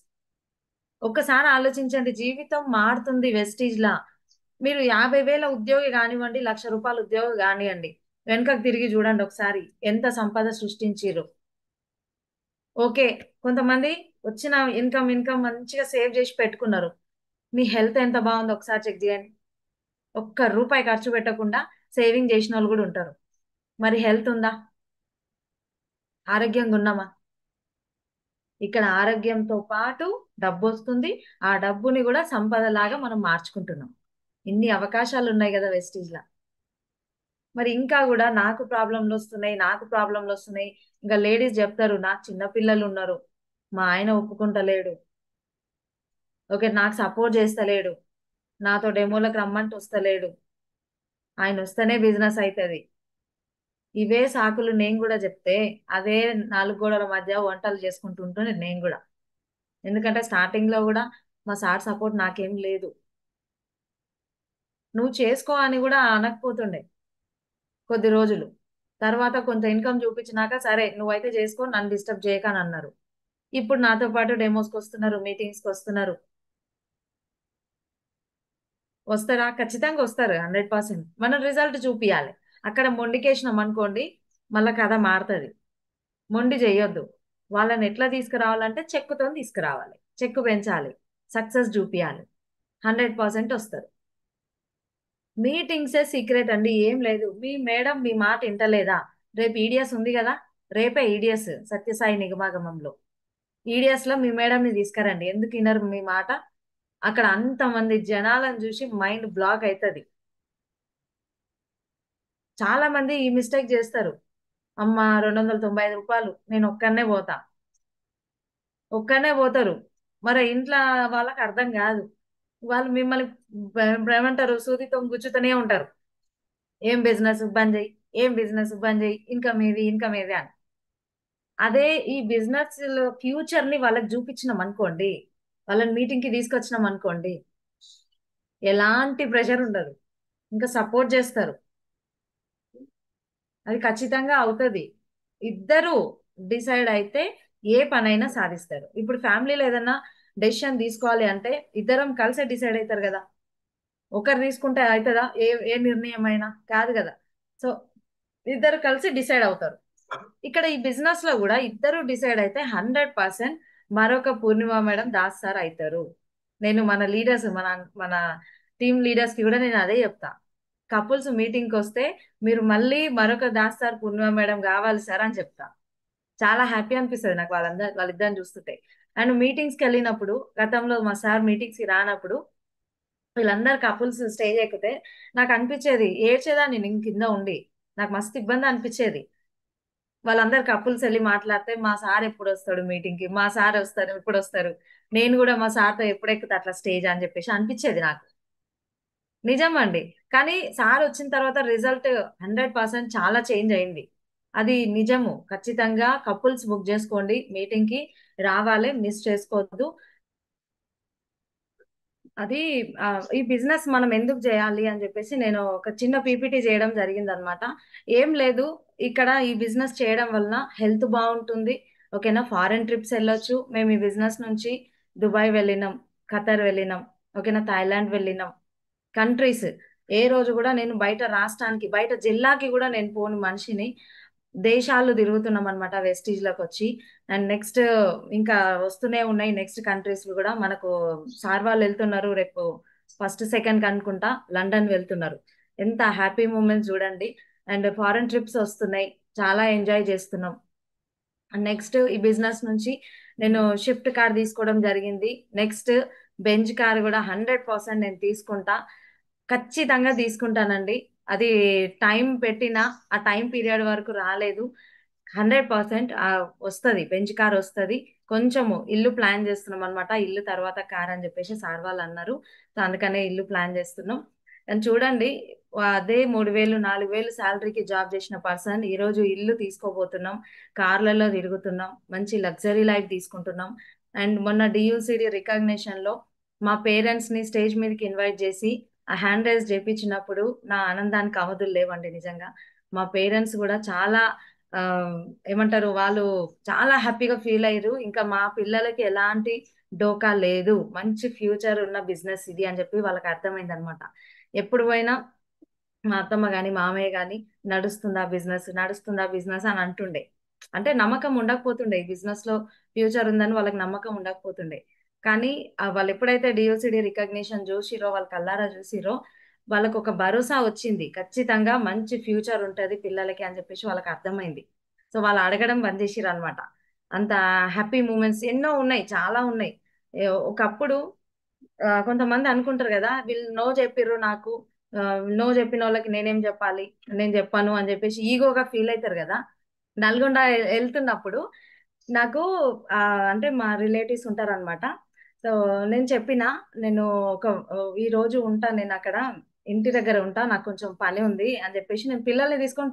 A: ఒక్కసారి ఆలోచించండి, జీవితం మారుతుంది వెస్టీజ్ లా. మీరు 50,000 ఉద్యోగి కానివ్వండి, రూ. 1,00,000 ఉద్యోగి కానివ్వండి, వెనకకు తిరిగి చూడండి ఒకసారి ఎంత సంపద సృష్టించారు. ఓకే, కొంతమంది వచ్చిన ఇన్కమ్ మంచిగా సేవ్ చేసి పెట్టుకున్నారు. మీ హెల్త్ ఎంత బాగుందో ఒకసారి చెక్ చేయండి. ఒక్క రూపాయి ఖర్చు పెట్టకుండా సేవింగ్ చేసిన వాళ్ళు కూడా ఉంటారు. మరి హెల్త్ ఉందా? ఆరోగ్యంగా ఉన్నామా? ఇక్కడ ఆరోగ్యంతో పాటు డబ్బు వస్తుంది. ఆ డబ్బుని కూడా సంపదలాగా మనం మార్చుకుంటున్నాం. ఇన్ని అవకాశాలు ఉన్నాయి కదా వెస్టీజ్ లా. మరి ఇంకా కూడా నాకు ప్రాబ్లంలు వస్తున్నాయి, నాకు ప్రాబ్లంలు వస్తున్నాయి. ఇంకా లేడీస్ చెప్తారు, నాకు చిన్న పిల్లలు ఉన్నారు, మా ఆయన ఒప్పుకుంటలేడు, ఓకే, నాకు సపోర్ట్ చేస్తలేడు, నాతో డెమోలకు రమ్మంటే వస్తలేడు, ఆయన వస్తేనే బిజినెస్ అవుతుంది. ఇవే సాకులు నేను కూడా చెప్తే, అదే 4 గోడల మధ్య వంటలు చేసుకుంటుంటే నేను కూడా. ఎందుకంటే స్టార్టింగ్ లో కూడా మా సార్ సపోర్ట్ నాకేం లేదు. నువ్వు చేసుకో అని కూడా అనకపోతుండే కొద్ది రోజులు. తర్వాత కొంత ఇన్కమ్ చూపించినాక సరే నువ్వైతే చేసుకో, నన్ను డిస్టర్బ్ చేయక అని అన్నారు. ఇప్పుడు నాతో పాటు డెమోస్కి వస్తున్నారు, మీటింగ్స్కి వస్తున్నారు. వస్తారా? ఖచ్చితంగా వస్తారు, 100%. మనం రిజల్ట్ చూపియాలి. అక్కడ మొండికేసినాం అనుకోండి, మళ్ళా కథ మారుతుంది. మొండి చెయ్యొద్దు. వాళ్ళని ఎట్లా తీసుకురావాలంటే చెక్కుతో తీసుకురావాలి, చెక్కు పెంచాలి, సక్సెస్ చూపియాలి. 100% వస్తారు. మీటింగ్సే సీక్రెట్ అండి, ఏం లేదు. మీ మేడం మీ మాట వింటలేదా? రేపు ఈడిఎస్ ఉంది కదా, రేపే ఈడిఎస్ సత్యసాయి నిగమాగమంలో. ఈడిఎస్ లో మీ మేడంని తీసుకురండి. ఎందుకు వినరు మీ మాట? అక్కడ అంతమంది జనాలను చూసి మైండ్ బ్లాక్ అవుతుంది. చాలా మంది ఈ మిస్టేక్ చేస్తారు. అమ్మ, ₹295 నేను ఒక్కనే పోతారు. మరి ఇంట్లో వాళ్ళకి అర్థం కాదు. వాళ్ళు మిమ్మల్ని ఏమంటారు, సూదితో గుచ్చుతూనే ఉంటారు. ఏం బిజినెస్ బంద్ చేయి, ఏం బిజినెస్ బంద్ చేయి, ఇన్కమ్ ఏది అని. అదే ఈ బిజినెస్ ఫ్యూచర్ ని వాళ్ళకి చూపించినాం అనుకోండి, వాళ్ళని మీటింగ్ కి తీసుకొచ్చినాం అనుకోండి, ఎలాంటి ప్రెషర్ ఉండదు. ఇంకా సపోర్ట్ చేస్తారు. అది ఖచ్చితంగా అవుతది. ఇద్దరు డిసైడ్ అయితే ఏ పనైనా సాధిస్తారు. ఇప్పుడు ఫ్యామిలీలో ఏదైనా డెసిషన్ తీసుకోవాలి అంటే ఇద్దరం కలిసే డిసైడ్ అవుతారు కదా. ఒకరు తీసుకుంటే అవుతుందా? ఏ ఏ నిర్ణయం అయినా కాదు కదా. సో ఇద్దరు కలిసి డిసైడ్ అవుతారు. ఇక్కడ ఈ బిజినెస్ లో కూడా ఇద్దరు డిసైడ్ అయితే 100% మరొక పూర్ణిమ మేడం, దాస్ సార్ అవుతారు. నేను మన లీడర్స్, మన టీమ్ లీడర్స్ కి కూడా నేను అదే చెప్తా. కపుల్స్ మీటింగ్ కి వస్తే మీరు మళ్ళీ మరొక దాస్ సార్, పూర్ణిమ మేడం కావాలి సార్ అని చెప్తా. చాలా హ్యాపీ అనిపిస్తుంది నాకు వాళ్ళిద్దరిని చూస్తుంటే. అండ్ మీటింగ్స్ కి వెళ్ళినప్పుడు, గతంలో మా సార్ మీటింగ్స్ కి రానప్పుడు వీళ్ళందరు కపుల్స్ స్టేజ్ ఎక్కితే నాకు అనిపించేది, ఏడ్చేదాన్ని నేను కింద ఉండి. నాకు మస్తు ఇబ్బంది అనిపించేది. వాళ్ళందరు కపుల్స్ వెళ్ళి మాట్లాడితే, మా సార్ ఎప్పుడు వస్తాడు మీటింగ్ కి, మా సార్ వస్తారు ఎప్పుడు వస్తారు, నేను కూడా మా సార్తో ఎప్పుడు ఎక్కుతా అట్లా స్టేజ్ అని చెప్పేసి అనిపించేది నాకు. నిజం అండి. కానీ సార్ వచ్చిన తర్వాత రిజల్ట్ 100% చాలా చేంజ్ అయింది. అది నిజము. ఖచ్చితంగా కపుల్స్ బుక్ చేసుకోండి, మీటింగ్ కి రావాలి, మిస్ చేసుకోవద్దు. అది ఈ బిజినెస్ మనం ఎందుకు చేయాలి అని చెప్పేసి నేను ఒక చిన్న పీపీటీ చేయడం జరిగింది అనమాట. ఏం లేదు, ఇక్కడ ఈ బిజినెస్ చేయడం వలన హెల్త్ బాగుంటుంది. ఓకేనా, ఫారెన్ ట్రిప్స్ వెళ్ళొచ్చు. మేము ఈ బిజినెస్ నుంచి దుబాయ్ వెళ్ళినాం, ఖతర్ వెళ్ళినాం, ఓకేనా, థాయిలాండ్ వెళ్ళినాం. కంట్రీస్ ఏ రోజు కూడా నేను బయట రాష్ట్రానికి, బయట జిల్లాకి కూడా నేను పోని మనిషిని. దేశాలు తిరుగుతున్నాం అనమాట వెస్టీజ్ లోకి వచ్చి. అండ్ నెక్స్ట్ ఇంకా వస్తూనే ఉన్నాయి నెక్స్ట్ కంట్రీస్ కూడా మనకు. సార్ వాళ్ళు వెళ్తున్నారు రేపు ఫస్ట్ సెకండ్ అనుకుంటా, లండన్ వెళ్తున్నారు. ఎంత హ్యాపీ మూమెంట్స్ చూడండి. అండ్ ఫారెన్ ట్రిప్స్ వస్తున్నాయి, చాలా ఎంజాయ్ చేస్తున్నాం. నెక్స్ట్ ఈ బిజినెస్ నుంచి నేను షిఫ్ట్ కార్ తీసుకోవడం జరిగింది. నెక్స్ట్ బెంజ్ కార్ కూడా 100% నేను తీసుకుంటా. ఖచ్చితంగా తీసుకుంటానండి. అది టైం పెట్టినా ఆ టైం పీరియడ్ వరకు రాలేదు. 100% వస్తుంది, బెంచ్ కార్ వస్తుంది. కొంచెము ఇల్లు ప్లాన్ చేస్తున్నాం అనమాట. ఇల్లు తర్వాత కార్ అని చెప్పేసి సార్ వాళ్ళు అన్నారు. సో అందుకనే ఇల్లు ప్లాన్ చేస్తున్నాం. కానీ చూడండి, అదే 3,000 4,000 శాలరీకి జాబ్ చేసిన పర్సన్ ఈ రోజు ఇల్లు తీసుకోబోతున్నాం, కార్లలో తిరుగుతున్నాం, మంచి లగ్జరీ లైఫ్ తీసుకుంటున్నాం. అండ్ మొన్న డియూసిడి రికగ్నిషన్ లో మా పేరెంట్స్ ని స్టేజ్ మీదకి ఇన్వైట్ చేసి ఆ హ్యాండ్ రైజ్ చేపించినప్పుడు నా ఆనందానికి అవధులు లేవండి నిజంగా. మా పేరెంట్స్ కూడా చాలా ఆ, ఏమంటారు, వాళ్ళు చాలా హ్యాపీగా ఫీల్ అయ్యారు. ఇంకా మా పిల్లలకి ఎలాంటి డోకా లేదు, మంచి ఫ్యూచర్ ఉన్న బిజినెస్ ఇది అని చెప్పి వాళ్ళకి అర్థమైంది అనమాట. ఎప్పుడు పోయినా మా అత్తమ్మ గాని మామయ్య గాని నడుస్తుందా బిజినెస్ అని అంటుండే. అంటే నమ్మకం ఉండకపోతుండే, ఈ బిజినెస్ లో ఫ్యూచర్ ఉందని వాళ్ళకి నమ్మకం ఉండకపోతుండే. కానీ వాళ్ళు ఎప్పుడైతే డిఓసిడి రికగ్నిషన్ చూసిరో, వాళ్ళ కల్లారా చూసిరో, వాళ్ళకు ఒక భరోసా వచ్చింది, ఖచ్చితంగా మంచి ఫ్యూచర్ ఉంటది పిల్లలకి అని చెప్పేసి వాళ్ళకి అర్థమైంది. సో వాళ్ళు అడగడం బంద్ చేసిరు అనమాట. అంత హ్యాపీ మూమెంట్స్ ఎన్నో ఉన్నాయి, చాలా ఉన్నాయి. ఒకప్పుడు కొంతమంది అనుకుంటారు కదా, వీళ్ళు నో చెప్పిర్రు నాకు, నో చెప్పిన వాళ్ళకి నేనేం చెప్పాలి, నేను చెప్పాను అని చెప్పేసి ఈగోగా ఫీల్ అవుతారు కదా. నల్గొండ వెళ్తున్నప్పుడు నాకు ఆ, అంటే మా రిలేటివ్స్ ఉంటారు అనమాట. సో నేను చెప్పిన, నేను ఒక ఈ రోజు ఉంటా, నేను అక్కడ ఇంటి దగ్గర ఉంటా, నాకు కొంచెం పని ఉంది అని చెప్పేసి నేను పిల్లల్ని తీసుకొని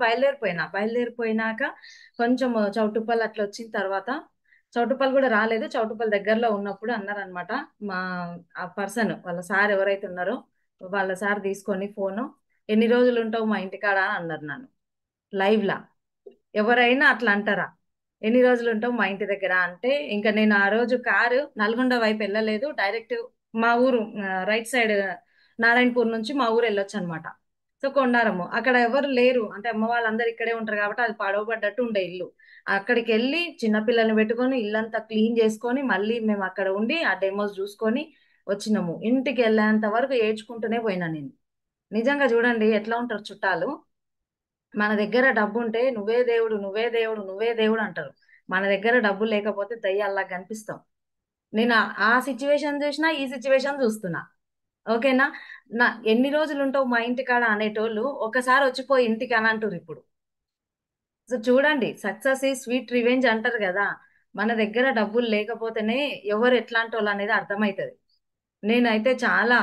A: బయలుదేరిపోయినాక కొంచెం చౌటుప్పల్ అట్లా వచ్చిన తర్వాత, చౌటుప్పల్ కూడా రాలేదు, చౌటుప్పల్ దగ్గరలో ఉన్నప్పుడు అన్నారనమాట మా ఆ పర్సన్, వాళ్ళ సార్ ఎవరైతే ఉన్నారో వాళ్ళ సార్ తీసుకొని ఫోను, ఎన్ని రోజులు ఉంటావు మా ఇంటికాడ అని అన్నారు నన్ను లైవ్ లా. ఎవరైనా అట్లా అంటారా? ఎన్ని రోజులు ఉంటావు మా ఇంటి దగ్గర అంటే, ఇంకా నేను ఆ రోజు కారు నల్గొండ వైపు వెళ్ళలేదు, డైరెక్ట్ మా ఊరు రైట్ సైడ్ నారాయణపూర్ నుంచి మా ఊరు వెళ్ళొచ్చు అనమాట. సో కొండారము అక్కడ ఎవరు లేరు, అంటే అమ్మ వాళ్ళందరూ ఇక్కడే ఉంటారు కాబట్టి అది పడవబడ్డట్టు ఉండే ఇల్లు. అక్కడికి వెళ్ళి చిన్నపిల్లల్ని పెట్టుకొని ఇల్లంతా క్లీన్ చేసుకొని మళ్ళీ మేము అక్కడ ఉండి ఆ డెమోస్ చూసుకొని వచ్చినాము. ఇంటికి వెళ్ళేంత వరకు ఏడ్చుకుంటూనే పోయినా నేను. నిజంగా చూడండి ఎట్లా ఉంటారు చుట్టాలు. మన దగ్గర డబ్బు ఉంటే నువ్వే దేవుడు, నువ్వే దేవుడు, నువ్వే దేవుడు అంటారు. మన దగ్గర డబ్బు లేకపోతే దయ్యాల్లా కనిపిస్తాం. నేను ఆ సిచ్యువేషన్ చూసినా, ఈ సిచ్యువేషన్ చూస్తున్నా. ఓకేనా? ఎన్ని రోజులు ఉంటావు మా ఇంటికాడ అనేటోళ్ళు ఒకసారి వచ్చిపోయి ఇంటికి అని అంటారు ఇప్పుడు. సో చూడండి, సక్సెస్ ఈ స్వీట్ రివెంజ్ అంటారు కదా. మన దగ్గర డబ్బులు లేకపోతేనే ఎవరు ఎట్లాంటి వాళ్ళు అనేది అర్థమవుతుంది. నేనైతే చాలా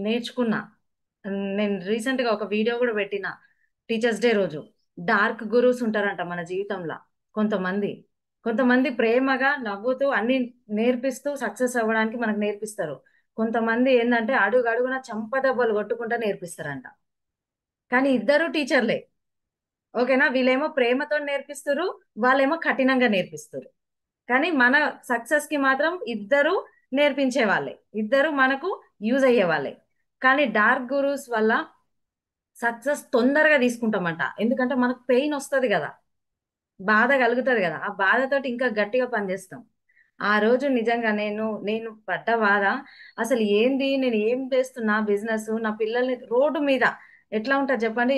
A: నేర్చుకున్నా. నేను రీసెంట్ గా ఒక వీడియో కూడా పెట్టిన. టీచర్స్ డే రోజు డార్క్ గురూస్ ఉంటారంట మన జీవితంలో. కొంతమంది కొంతమంది ప్రేమగా నవ్వుతూ అన్ని నేర్పిస్తూ సక్సెస్ అవ్వడానికి మనకు నేర్పిస్తారు. కొంతమంది ఏంటంటే అడుగు అడుగున చంపదెబ్బలు కొట్టుకుంటా నేర్పిస్తారంట. కానీ ఇద్దరు టీచర్లే. ఓకేనా? వీళ్ళేమో ప్రేమతో నేర్పిస్తారు, వాళ్ళేమో కఠినంగా నేర్పిస్తారు. కానీ మన సక్సెస్ కి మాత్రం ఇద్దరు నేర్పించే వాళ్ళే, ఇద్దరు మనకు యూజ్ అయ్యే వాళ్ళే. కానీ డార్క్ గురూస్ వల్ల సక్సెస్ తొందరగా తీసుకుంటామంట. ఎందుకంటే మనకు పెయిన్ వస్తుంది కదా, బాధ కలుగుతుంది కదా, ఆ బాధతోటి ఇంకా గట్టిగా పనిచేస్తాం. ఆ రోజు నిజంగా నేను పడ్డ బాధ అసలు ఏంది, నేను ఏం చేస్తున్నా బిజినెస్, నా పిల్లల్ని రోడ్డు మీద ఎట్లా ఉంటుంది చెప్పండి.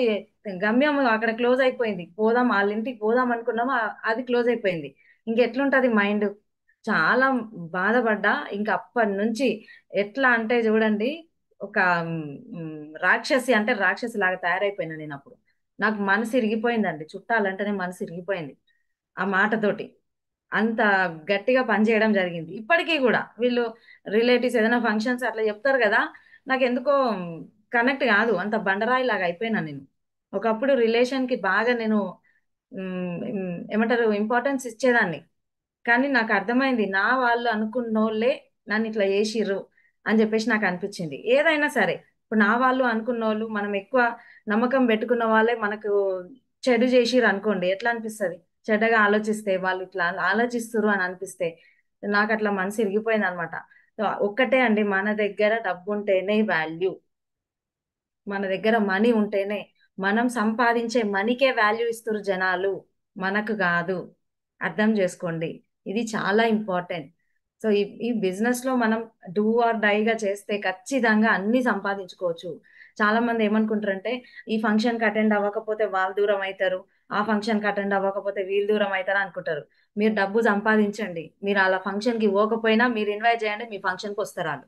A: గమ్యం అక్కడ క్లోజ్ అయిపోయింది, పోదాం వాళ్ళ ఇంటికి పోదాం అనుకున్నాము, అది క్లోజ్ అయిపోయింది. ఇంకెట్లుంటది మైండ్. చాలా బాధపడ్డా. ఇంకా అప్పటి నుంచి ఎట్లా అంటే చూడండి, ఒక రాక్షసి అంటే రాక్షసి లాగా తయారైపోయినా నేను అప్పుడు. నాకు మనసు ఇరిగిపోయిందండి, చుట్టాలంటేనే మనసు ఇరిగిపోయింది ఆ మాటతోటి. అంత గట్టిగా పనిచేయడం జరిగింది. ఇప్పటికీ కూడా వీళ్ళు రిలేటివ్స్ ఏదైనా ఫంక్షన్స్ అట్లా చెప్తారు కదా, నాకు ఎందుకో కనెక్ట్ కాదు, అంత బండరాయి లాగా అయిపోయినా నేను. ఒకప్పుడు రిలేషన్ కి బాగా నేను ఏమంటారు ఇంపార్టెన్స్ ఇచ్చేదాన్ని. కానీ నాకు అర్థమైంది, నా వాళ్ళు అనుకున్నోళ్ళే నన్ను ఇట్లా చేసిర్రు అని చెప్పేసి నాకు అనిపించింది. ఏదైనా సరే, ఇప్పుడు నా వాళ్ళు అనుకున్న వాళ్ళు, మనం ఎక్కువ నమ్మకం పెట్టుకున్న వాళ్ళే మనకు చెడు చేసిర్రు అనుకోండి, ఎట్లా అనిపిస్తుంది? చెడ్డగా ఆలోచిస్తే, వాళ్ళు ఇట్లా ఆలోచిస్తున్నారు అని అనిపిస్తే నాకు అట్లా మనసు ఇరిగిపోయింది అనమాట. ఒక్కటే అండి, మన దగ్గర డబ్బు ఉంటేనే వాల్యూ. మన దగ్గర మనీ ఉంటేనే, మనం సంపాదించే మనీకే వాల్యూ ఇస్తారు జనాలు, మనకు కాదు. అర్థం చేసుకోండి, ఇది చాలా ఇంపార్టెంట్. సో ఈ బిజినెస్ లో మనం డూ ఆర్ డైగా చేస్తే ఖచ్చితంగా అన్ని సంపాదించుకోవచ్చు. చాలా మంది ఏమనుకుంటారంటే, ఈ ఫంక్షన్ కి అటెండ్ అవ్వకపోతే వాళ్ళు దూరం అవుతారు, ఆ ఫంక్షన్ కి అటెండ్ అవ్వకపోతే వీళ్ళు దూరం అవుతారు అనుకుంటారు. మీరు డబ్బు సంపాదించండి, మీరు అలా ఫంక్షన్ కి పోకపోయినా మీరు ఇన్వైట్ చేయండి, మీ ఫంక్షన్ కి వస్తారు వాళ్ళు.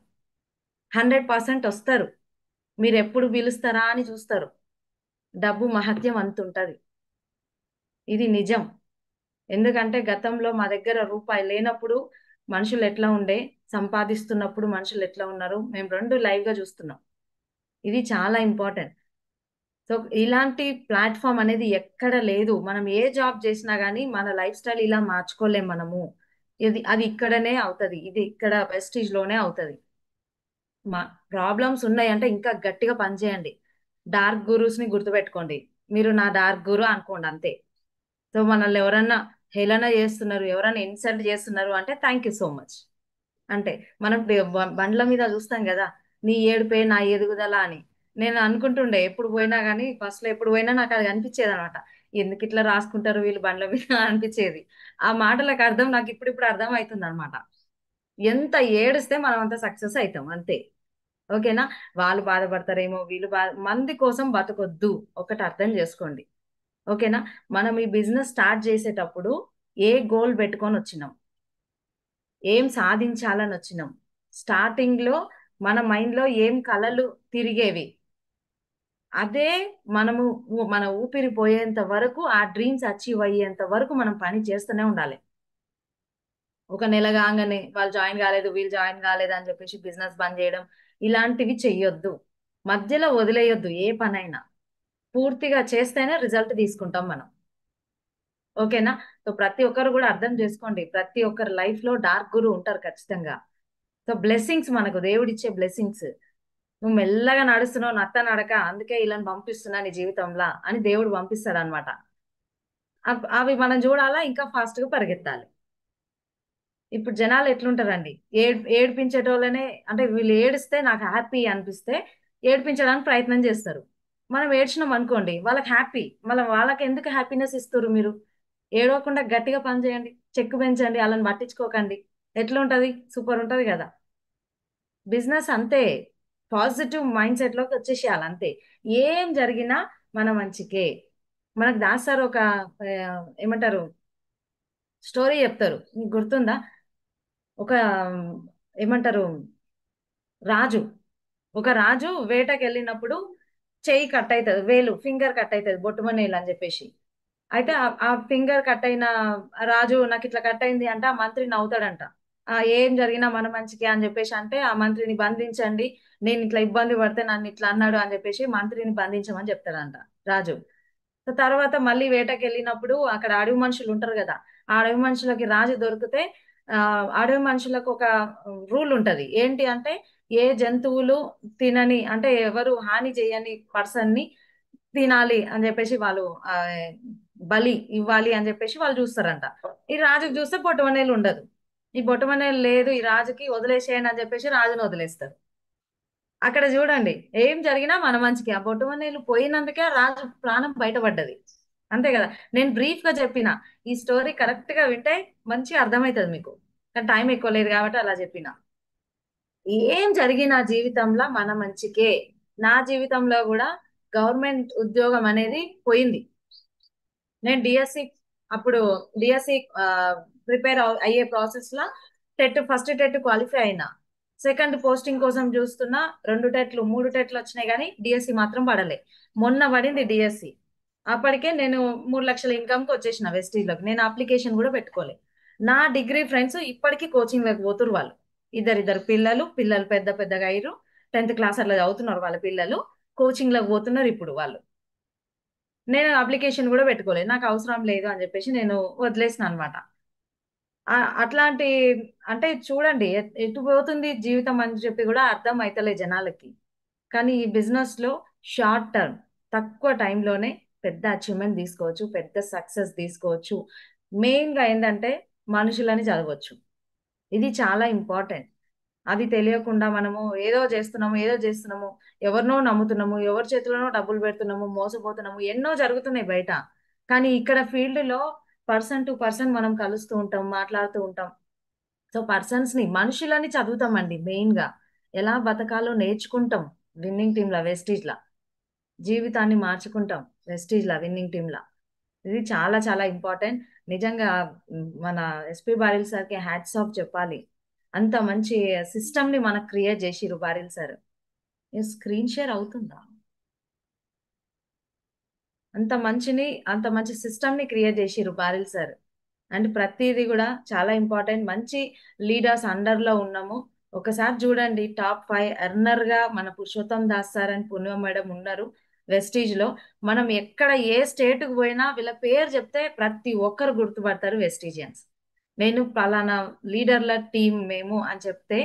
A: 100% వస్తారు. మీరు ఎప్పుడు పిలుస్తారా అని చూస్తారు. డబ్బు మహత్యం అంతుంటది. ఇది నిజం. ఎందుకంటే గతంలో మా దగ్గర రూపాయి లేనప్పుడు మనుషులు ఎట్లా ఉండే, సంపాదిస్తున్నప్పుడు మనుషులు ఎట్లా ఉన్నారు, మేము రెండు లైవ్ గా చూస్తున్నాం. ఇది చాలా ఇంపార్టెంట్. సో ఇలాంటి ప్లాట్ఫామ్ అనేది ఎక్కడ లేదు. మనం ఏ జాబ్ చేసినా గానీ మన లైఫ్ స్టైల్ ఇలా మార్చుకోలేం మనము. అది ఇక్కడనే అవుతది, ఇది ఇక్కడ వెస్టీజ్ లోనే అవుతది. మా ప్రాబ్లమ్స్ ఉన్నాయంటే ఇంకా గట్టిగా పనిచేయండి. డార్క్ గురూస్ ని గుర్తుపెట్టుకోండి. మీరు నా డార్క్ గురు అనుకోండి అంతే. సో మనల్ని ఎవరన్నా హేళన చేస్తున్నారు, ఎవరన్నా ఇన్సల్ట్ చేస్తున్నారు అంటే థ్యాంక్ యూ సో మచ్. అంటే మనం బండ్ల మీద చూస్తాం కదా, నీ ఏడుపే నా ఎదుగుదల అని. నేను అనుకుంటుండే ఎప్పుడు పోయినా కానీ, ఫస్ట్ లో ఎప్పుడు పోయినా నాకు అది అనిపించేది అనమాట. ఎందుకు ఇట్లా రాసుకుంటారు వీళ్ళు బండ్ల మీద అనిపించేది. ఆ మాటలకు అర్థం నాకు ఇప్పుడు అర్థం అవుతుంది అనమాట. ఎంత ఏడిస్తే మనం అంత సక్సెస్ అవుతాం అంతే. ఓకేనా? వాళ్ళు బాధపడతారేమో, వీళ్ళు మంది కోసం బతకొద్దు. ఒకటి అర్థం చేసుకోండి. ఓకేనా? మనం ఈ బిజినెస్ స్టార్ట్ చేసేటప్పుడు ఏ గోల్ పెట్టుకొని వచ్చినాం, ఏం సాధించాలని వచ్చినాం, స్టార్టింగ్ లో మన మైండ్ లో ఏం కలలు తిరిగేవి, అదే మనము మన ఊపిరి పోయేంత వరకు, ఆ డ్రీమ్స్ అచీవ్ అయ్యేంత వరకు మనం పని చేస్తూనే ఉండాలి. ఒక నెల కాగానే వాళ్ళు జాయిన్ కాలేదు, వీళ్ళు జాయిన్ కాలేదు అని చెప్పేసి బిజినెస్ బంద్ చేయడం, ఇలాంటివి చెయ్యొద్దు. మధ్యలో వదిలేయొద్దు ఏ పనైనా. పూర్తిగా చేస్తేనే రిజల్ట్ తీసుకుంటాం మనం. ఓకేనా? సో ప్రతి ఒక్కరు కూడా అర్థం చేసుకోండి, ప్రతి ఒక్కరి లైఫ్ లో డార్క్ గురు ఉంటారు ఖచ్చితంగా. సో బ్లెస్సింగ్స్ మనకు దేవుడిచ్చే బ్లెస్సింగ్స్. నువ్వు మెల్లగా నడుస్తున్నావు నత్త నడక, అందుకే ఇలా పంపిస్తున్నా నీ జీవితంలో అని దేవుడు పంపిస్తాడు అనమాట. అవి మనం చూడాలా, ఇంకా ఫాస్ట్ గా పరిగెత్తాలి. ఇప్పుడు జనాలు ఎట్లుంటారండి, ఏడిపించేటోళ్ళనే, అంటే వీళ్ళు ఏడిస్తే నాకు హ్యాపీ అనిపిస్తే ఏడిపించడానికి ప్రయత్నం చేస్తారు. మనం ఏడ్చినాం అనుకోండి వాళ్ళకి హ్యాపీ, మళ్ళీ వాళ్ళకి ఎందుకు హ్యాపీనెస్ ఇస్తారు మీరు? ఏడవకుండా గట్టిగా పని చేయండి, చెక్కు పెంచండి, వాళ్ళని పట్టించుకోకండి. ఎట్లుంటది? సూపర్ ఉంటది కదా. బిజినెస్ అంతే, పాజిటివ్ మైండ్ సెట్ లోకి వచ్చేసేయాలి అంతే. ఏం జరిగినా మన మంచికే. మనకు దాస్తారు ఒక ఏమంటారు, స్టోరీ చెప్తారు, మీకు గుర్తుందా? ఒక ఏమంటారు, రాజు ఒక రాజు వేటకి వెళ్ళినప్పుడు చెయ్యి కట్ అవుతుంది, వేలు ఫింగర్ కట్ అవుతుంది, బొట్టుమనేలు అని చెప్పేసి. అయితే ఆ ఫింగర్ కట్ అయిన రాజు నాకు ఇట్లా కట్ అయింది అంటే ఆ మంత్రి నవ్వుతాడంట. ఏం జరిగినా మన మంచికే అని చెప్పేసి అంటే ఆ మంత్రిని బంధించండి, నేను ఇట్లా ఇబ్బంది పడితే నన్ను ఇట్లా అన్నాడు అని చెప్పేసి మంత్రిని బంధించమని చెప్తాడంట రాజు. తర్వాత మళ్ళీ వేటకి వెళ్ళినప్పుడు అక్కడ అడవి మనుషులు ఉంటారు కదా, ఆ అడవి మనుషులకి రాజు దొరికితే ఆ అడవి మనుషులకు ఒక రూల్ ఉంటది. ఏంటి అంటే ఏ జంతువులు తినని, అంటే ఎవరు హాని చేయని పర్సన్ ని తినాలి అని చెప్పేసి వాళ్ళు ఆ బలి ఇవ్వాలి అని చెప్పేసి వాళ్ళు చూస్తారంట. ఈ రాజుకి చూస్తే బొట్టమనేలు ఉండదు. ఈ బొట్టమనేలు లేదు ఈ రాజుకి, వదిలేసేయండి అని చెప్పేసి రాజును వదిలేస్తారు. అక్కడ చూడండి, ఏం జరిగినా మన మంచికి. ఆ బొట్టమనేలు పోయినందుకే ఆ రాజు ప్రాణం బయటపడ్డది. అంతే కదా. నేను బ్రీఫ్ గా చెప్పిన, ఈ స్టోరీ కరెక్ట్ గా వింటే మంచిగా అర్థమవుతుంది మీకు. కానీ టైం ఎక్కువ లేదు కాబట్టి అలా చెప్పిన. ఏం జరిగినా జీవితంలో మన మంచికే. నా జీవితంలో కూడా గవర్నమెంట్ ఉద్యోగం అనేది పోయింది. నేను డిఎస్సి, అప్పుడు డిఎస్సి ప్రిపేర్ అయ్యే ప్రాసెస్ లో ఫస్ట్ టెట్ క్వాలిఫై అయినా. సెకండ్ పోస్టింగ్ కోసం చూస్తున్నా, 2 టెట్లు 3 టెట్లు వచ్చినాయి కానీ డిఎస్సి మాత్రం పడలే. మొన్న పడింది డిఎస్సి. అప్పటికే నేను 3 లక్షల ఇన్కమ్ కి వచ్చేసిన వెస్టీజ్ లోకి. నేను అప్లికేషన్ కూడా పెట్టుకోలే. నా డిగ్రీ ఫ్రెండ్స్ ఇప్పటికీ కోచింగ్ లోకి పోతున్నారు వాళ్ళు. ఇద్దరిద్దరు పిల్లలు పిల్లలు పెద్ద పెద్దగా అయ్యారు. 10th క్లాస్ అట్లా చదువుతున్నారు వాళ్ళ పిల్లలు. కోచింగ్ లోకి పోతున్నారు ఇప్పుడు వాళ్ళు. నేను అప్లికేషన్ కూడా పెట్టుకోలేదు, నాకు అవసరం లేదు అని చెప్పేసి నేను వదిలేసిన అనమాట. అట్లాంటి, అంటే చూడండి ఎటు పోతుంది జీవితం అని చెప్పి కూడా అర్థం అయితలే జనాలకి. కానీ ఈ బిజినెస్ లో షార్ట్ టర్మ్, తక్కువ టైంలోనే పెద్ద అచీవ్మెంట్ తీసుకోవచ్చు, పెద్ద సక్సెస్ తీసుకోవచ్చు. మెయిన్ గా ఏంటంటే మనుషులని చదవచ్చు. ఇది చాలా ఇంపార్టెంట్. అది తెలియకుండా మనము ఏదో చేస్తున్నాము, ఎవరినో నమ్ముతున్నాము, ఎవరి చేతిలోనో డబ్బులు పెడుతున్నాము, మోసపోతున్నాము, ఎన్నో జరుగుతున్నాయి బయట. కానీ ఇక్కడ ఫీల్డ్ లో పర్సన్ టు పర్సన్ మనం కలుస్తూ ఉంటాం, మాట్లాడుతూ ఉంటాం. సో పర్సన్స్ ని, మనుషులని చదువుతామండి మెయిన్ గా. ఎలా బతకాలో నేర్చుకుంటాం విన్నింగ్ టీమ్ లా, వెస్టీజ్ లా. జీవితాన్ని మార్చుకుంటాం వెస్టీజ్ లా, విన్నింగ్ టీమ్ లా. ఇది చాలా చాలా ఇంపార్టెంట్. నిజంగా మన ఎస్పి బారిల్ సార్ కి హ్యాట్స్ ఆఫ్ చెప్పాలి. అంత మంచి సిస్టమ్ ని మనకు క్రియేట్ చేసిరు బారిల్ సార్. స్క్రీన్ షేర్ అవుతుందా? అంత మంచి సిస్టమ్ ని క్రియేట్ చేసిరు బారిల్ సార్. అండ్ ప్రతిదీ కూడా చాలా ఇంపార్టెంట్. మంచి లీడర్స్ అండర్ లో ఉన్నాము. ఒకసారి చూడండి, టాప్ 5 ఎర్నర్ గా మన పురుషోత్తం దాస్ సార్ అని పూర్ణిమ మేడం ఉన్నారు వెస్టీజ్ లో. మనం ఎక్కడ ఏ స్టేట్ కు పోయినా వీళ్ళ పేరు చెప్తే ప్రతి ఒక్కరు గుర్తుపడతారు వెస్టీజియన్స్. నేను పలానా లీడర్ల టీం మేము అని చెప్తే